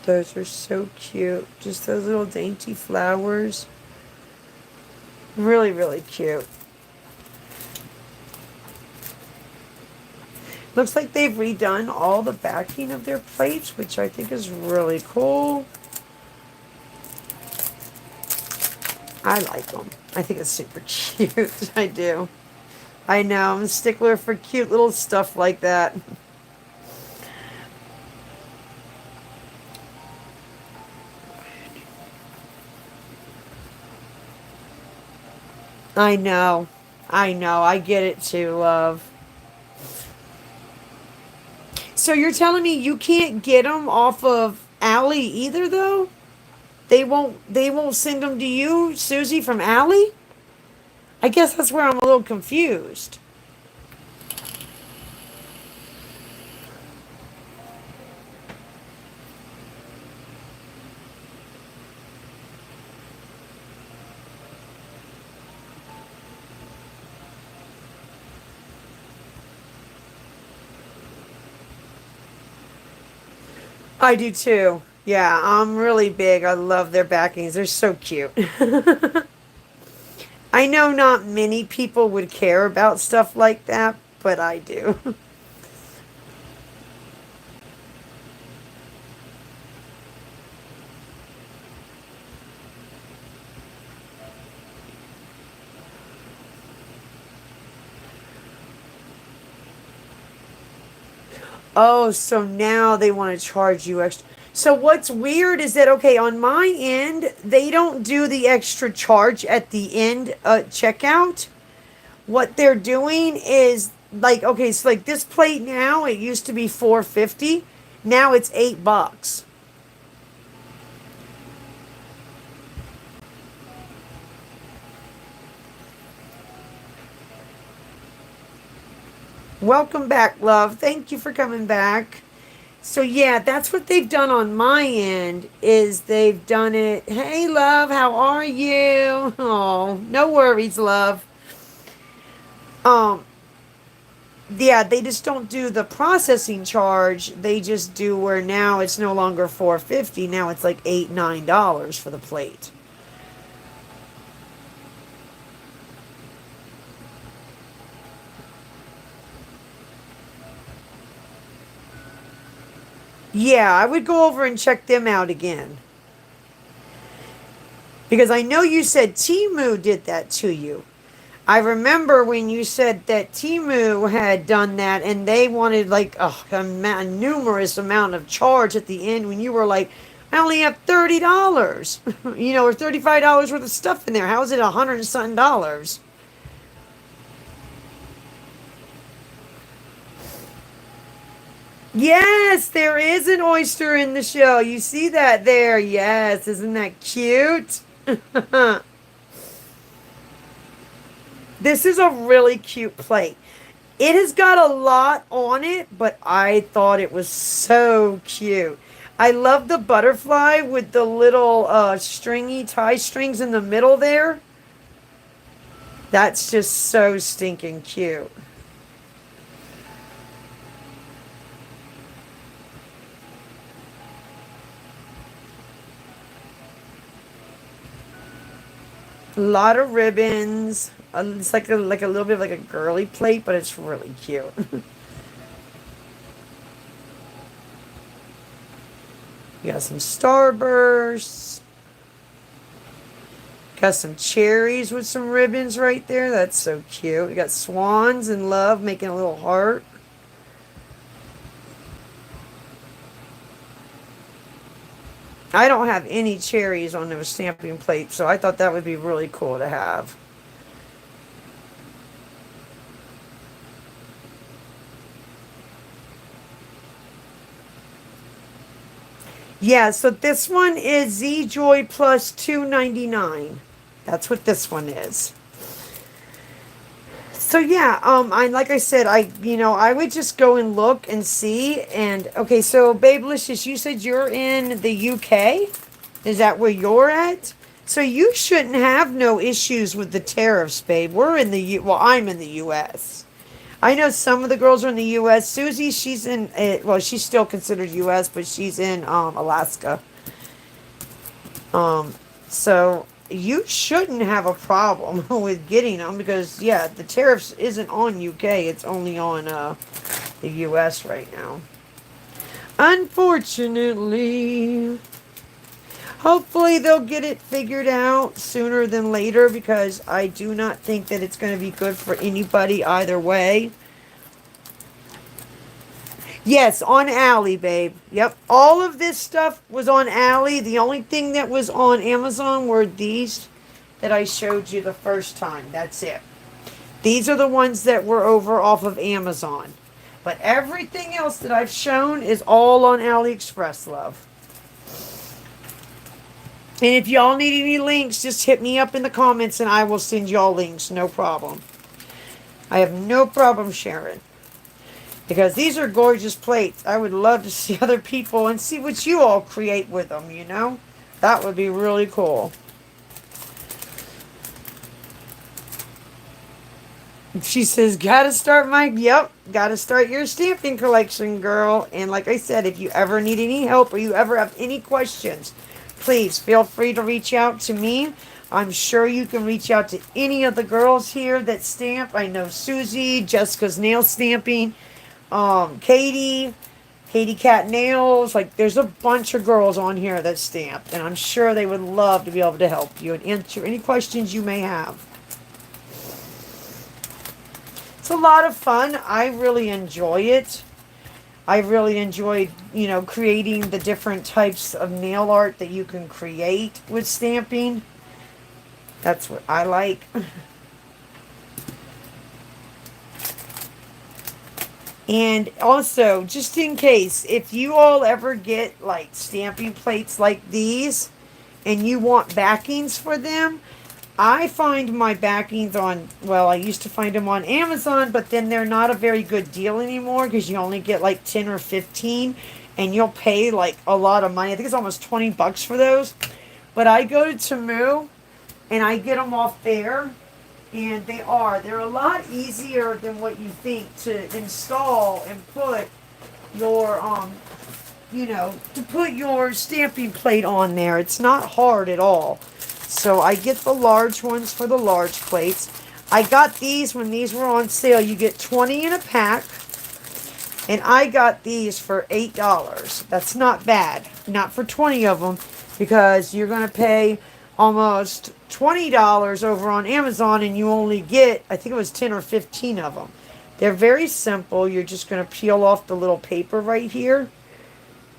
Those are so cute. Just those little dainty flowers. Really, really cute. Looks like they've redone all the backing of their plates, which I think is really cool. I like them. I think it's super cute. I do. I know. I'm a stickler for cute little stuff like that. I know. I know. I get it too, love. So you're telling me you can't get them off of Allie either, though? They won't send them to you, Susie, from Allie? I guess that's where I'm a little confused. I do too. Yeah, I'm really big. I love their backings. They're so cute. I know not many people would care about stuff like that, but I do. Oh, so now they want to charge you extra. So what's weird is that, okay, on my end, they don't do the extra charge at the end checkout. What they're doing is like, okay, so like this plate now, it used to be 450. Now it's $8. Welcome back, love. Thank you for coming back. So yeah, that's what they've done on my end is they've done it. Hey love, how are you? Oh, no worries, love. Um yeah, they just don't do the processing charge. They just do where now it's no longer 450. Now it's like $8, $9 for the plate. Yeah, I would go over and check them out again. Because I know you said Timu did that to you. I remember when you said that Timu had done that and they wanted like a numerous amount of charge at the end when you were like, I only have $30, or $35 worth of stuff in there. How is it 100 and something dollars? Yes, there is an oyster in the show. You see that there? Yes, isn't that cute? This is a really cute plate. It has got a lot on it, but I thought it was so cute. I love the butterfly with the little stringy tie strings in the middle there. That's just so stinking cute. A lot of ribbons. It's like a little bit of like a girly plate, but it's really cute. You got some starbursts. Got some cherries with some ribbons right there. That's so cute. You got swans in love making a little heart. I don't have any cherries on those stamping plates, so I thought that would be really cool to have. Yeah, so this one is Z Joy plus 299. That's what this one is. So yeah, I like I said, I would just go and look and see. And okay, so Babelicious, you said you're in the UK. Is that where you're at? So you shouldn't have no issues with the tariffs, babe. We're in the well, I'm in the US. I know some of the girls are in the US. Susie, she's in well, she's still considered US, but she's in Alaska. So you shouldn't have a problem with getting them because yeah, the tariffs isn't on UK, it's only on the US right now. Unfortunately, hopefully they'll get it figured out sooner than later because I do not think that it's going to be good for anybody either way. Yes, on Ally, babe. Yep. All of this stuff was on Ally. The only thing that was on Amazon were these that I showed you the first time. That's it. These are the ones that were over off of Amazon. But everything else that I've shown is all on AliExpress, love. And if y'all need any links, just hit me up in the comments and I will send y'all links. No problem. I have no problem sharing. Because these are gorgeous plates. I would love to see other people and see what you all create with them, you know? That would be really cool. She says, gotta start yep, gotta start your stamping collection, girl. And like I said, if you ever need any help or you ever have any questions, please feel free to reach out to me. I'm sure you can reach out to any of the girls here that stamp. I know Susie, Jessica's nail stamping. Katie Cat Nails, like there's a bunch of girls on here that stamp, and I'm sure they would love to be able to help you and answer any questions you may have. It's a lot of fun. I really enjoy it. I really enjoyed, creating the different types of nail art that you can create with stamping. That's what I like. And also, just in case, if you all ever get like stamping plates like these and you want backings for them, I find my backings on, well, I used to find them on Amazon, but then they're not a very good deal anymore because you only get like 10 or 15 and you'll pay like a lot of money. I think it's almost 20 bucks for those. But I go to Temu and I get them off there, and they're a lot easier than what you think to install and put your to put your stamping plate on there. It's not hard at all. So I get the large ones for the large plates. I got these when these were on sale. You get 20 in a pack. And I got these for $8. That's not bad. Not for 20 of them, because you're going to pay almost $20 over on Amazon and you only get, I think it was 10 or 15 of them. They're very simple. You're just going to peel off the little paper right here.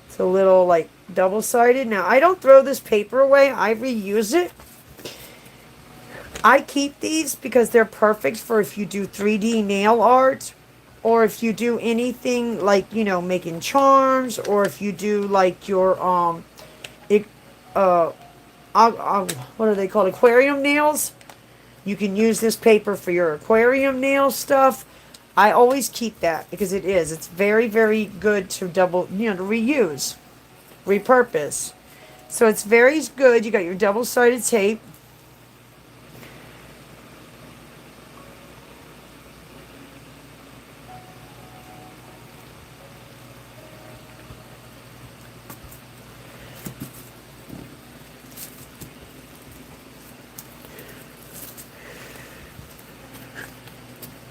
It's a little like double-sided. Now, I don't throw this paper away. I reuse it. I keep these because they're perfect for if you do 3D nail art, or if you do anything like, making charms, or if you do like your what are they called, aquarium nails. You can use this paper for your aquarium nail stuff. I always keep that because it's very, very good to to reuse, repurpose. So it's very good. You got your double-sided tape.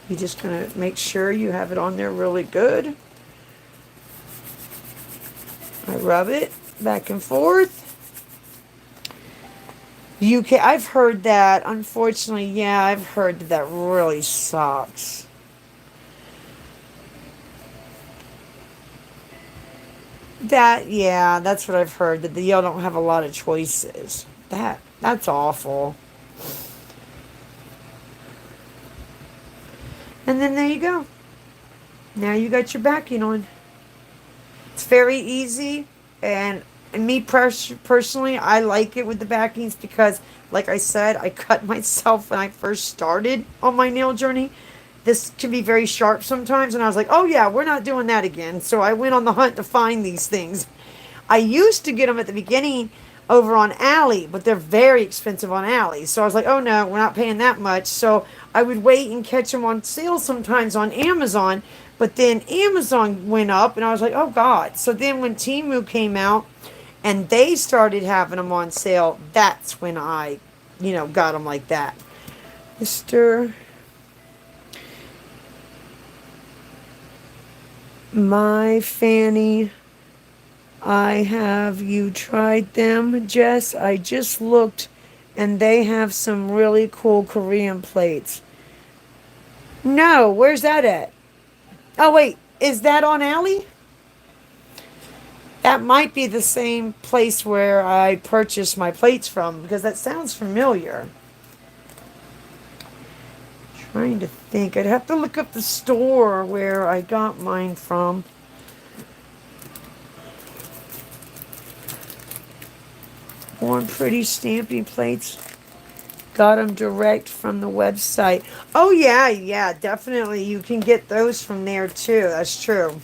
You're just going to make sure you have it on there really good. I rub it back and forth. I've heard that, unfortunately, yeah, I've heard that really sucks. That's what I've heard, that y'all don't have a lot of choices. That's awful. And then there you go. Now you got your backing on. It's very easy, and me personally, I like it with the backings because, like I said, I cut myself when I first started on my nail journey. This can be very sharp sometimes, and I was like, oh yeah, we're not doing that again. So I went on the hunt to find these things. I used to get them at the beginning over on Alley, but they're very expensive on Alley. So I was like, oh no, we're not paying that much. So I would wait and catch them on sale sometimes on Amazon. But then Amazon went up, and I was like, oh God. So then when Temu came out and they started having them on sale, that's when I, got them like that. Mr. My Fanny, have you tried them, Jess? I just looked, and they have some really cool Korean plates. No, where's that at? Oh, wait, is that on Alley? That might be the same place where I purchased my plates from, because that sounds familiar. Trying to think. I'd have to look up the store where I got mine from. More pretty stamping plates. Got them direct from the website. Oh, yeah, definitely. You can get those from there, too. That's true.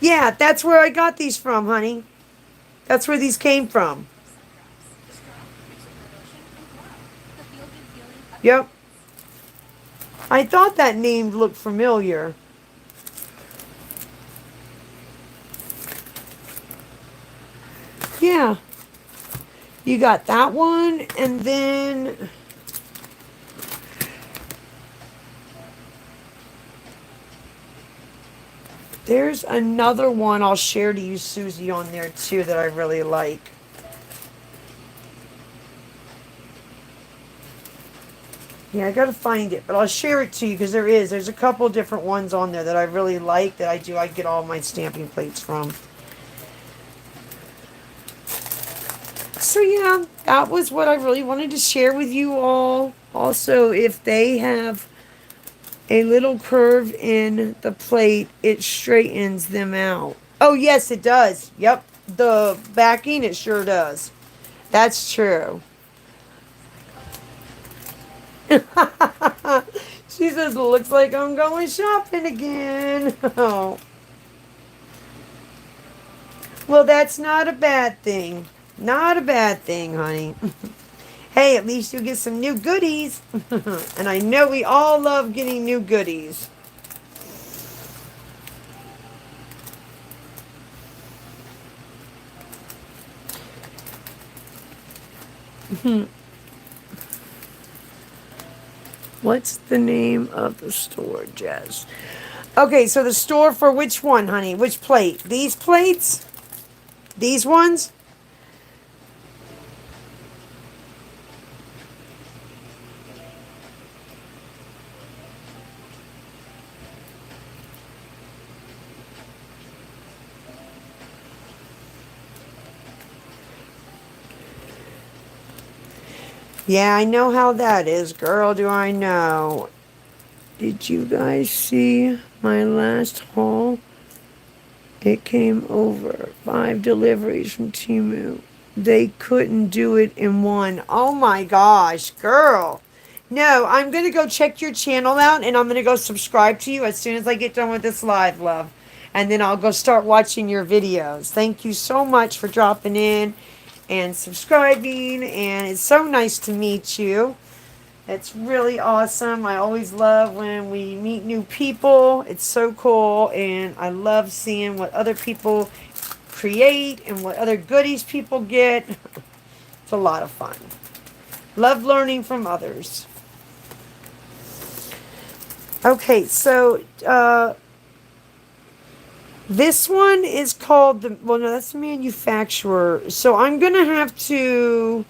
Yeah, that's where I got these from, honey. That's where these came from. Yep. I thought that name looked familiar. Yeah. You got that one, and then there's another one I'll share to you, Susie, on there too that I really like. Yeah, I gotta find it, but I'll share it to you because there's a couple different ones on there that I really like that I get all my stamping plates from. So yeah, that was what I really wanted to share with you all. Also, if they have a little curve in the plate, it straightens them out. Oh yes, it does. Yep, the backing, it sure does. That's true. She says, looks like I'm going shopping again. Oh. Well, that's not a bad thing. Not a bad thing, honey. Hey, at least you'll get some new goodies. And I know we all love getting new goodies. What's the name of the store, Jess? Okay, so the store for which one, honey? Which plate? These plates? These ones? Yeah, I know how that is, girl. Do I know? Did you guys see my last haul? It came over 5 deliveries from Temu. They couldn't do it in one. Oh my gosh, girl. No, I'm going to go check your channel out and I'm going to go subscribe to you as soon as I get done with this live, love. And then I'll go start watching your videos. Thank you so much for dropping in and subscribing. And it's so nice to meet you. It's really awesome. I always love when we meet new people. It's so cool. And I love seeing what other people create and what other goodies people get. It's a lot of fun. Love learning from others. Okay, so this one is called the, well, no, that's the manufacturer. So I'm going to have to,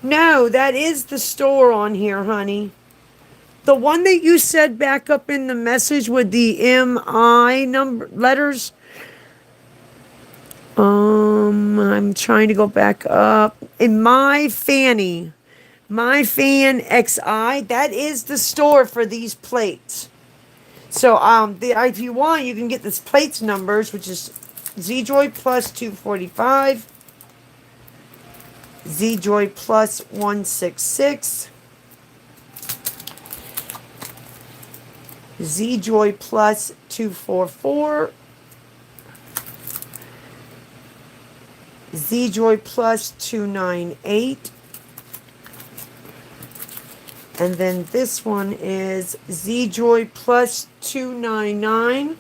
no, that is the store on here, honey. The one that you said back up in the message with the MI number letters. I'm trying to go back up. In My Fan XI, that is the store for these plates. So, if you want, you can get this plates numbers, which is ZJoy plus 245, ZJoy plus 166, ZJoy plus 244, ZJoy plus 298, and then this one is ZJoy plus 299.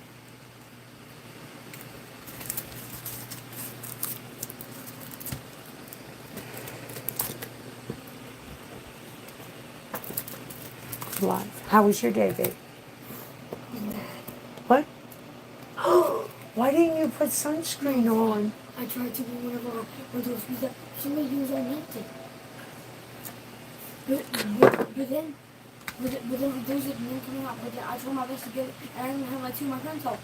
Live. How was your day, babe? What? Why didn't you put sunscreen on? I tried to, but whenever I went to a speed that somebody was on nothing. But then there was a man coming out, but then I tried my best to get it, and I didn't have like 2 of my friends help.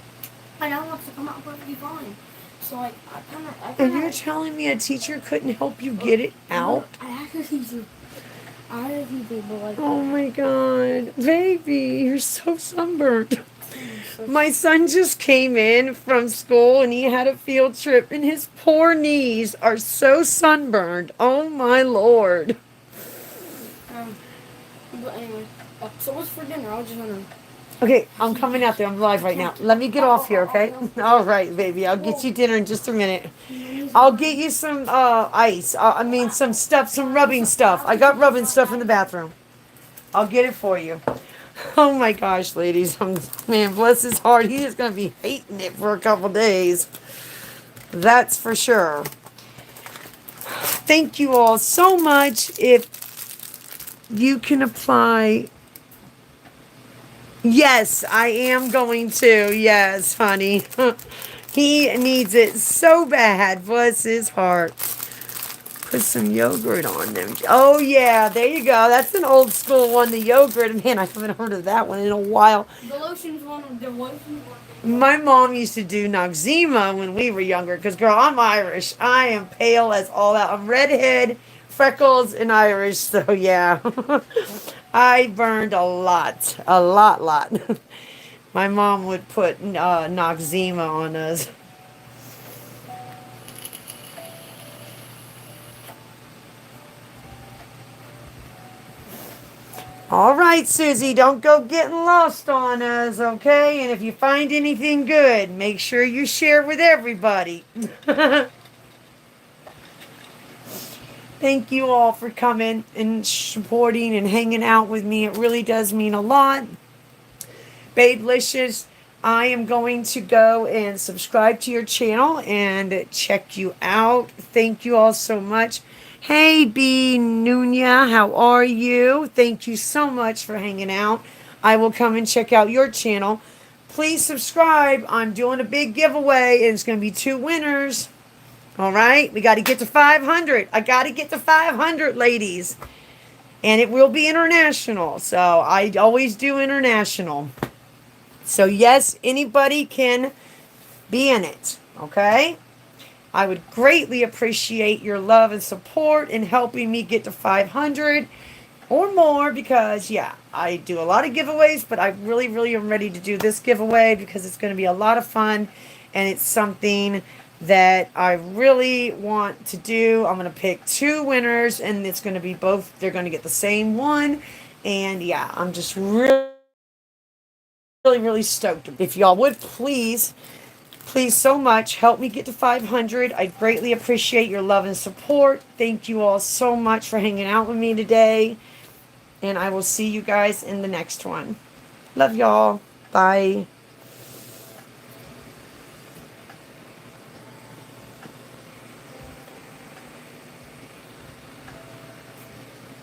And I want to come out perfectly fine. So like, I kind of. And you're telling me a teacher couldn't help you get it out? I asked the teacher. I had a teacher, but like. Oh my god. Baby, you're so sunburned. My son just came in from school and he had a field trip and his poor knees are so sunburned. Oh my lord. But anyway, so what's for dinner? I was just wondering. Okay, I'm coming out there. I'm live right now. Let me get off here, okay? All right, baby. I'll get you dinner in just a minute. I'll get you some ice. Some stuff, some rubbing stuff. I got rubbing stuff in the bathroom. I'll get it for you. Oh my gosh, ladies. Man, bless his heart. He is going to be hating it for a couple days. That's for sure. Thank you all so much. If you can apply. Yes, I am going to. Yes, honey. He needs it so bad. Bless his heart. Put some yogurt on them. Oh, yeah, there you go. That's an old school one, the yogurt. Man, I haven't heard of that one in a while. The lotions one, the lotions one. My mom used to do Noxzema when we were younger. Because, girl, I'm Irish. I am pale as all that. I'm redhead, freckles, and Irish. So, yeah. I burned a lot. A lot. My mom would put Noxzema on us. All right, Susie, don't go getting lost on us, okay? And if you find anything good, make sure you share it with everybody. Thank you all for coming and supporting and hanging out with me. It really does mean a lot. Babelicious, I am going to go and subscribe to your channel and check you out. Thank you all so much. Hey, B. Nunya, how are you? Thank you so much for hanging out. I will come and check out your channel. Please subscribe. I'm doing a big giveaway, and it's going to be 2 winners. All right? We got to get to 500. I got to get to 500, ladies. And it will be international. So I always do international. So, yes, anybody can be in it. Okay? I would greatly appreciate your love and support in helping me get to 500 or more because, yeah, I do a lot of giveaways, but I really am ready to do this giveaway because it's going to be a lot of fun and it's something that I really want to do. I'm going to pick 2 winners and it's going to be both. They're going to get the same one. And, yeah, I'm just really stoked. If y'all would please so much help me get to 500. I greatly appreciate your love and support. Thank you all so much for hanging out with me today. And I will see you guys in the next one. Love y'all. Bye.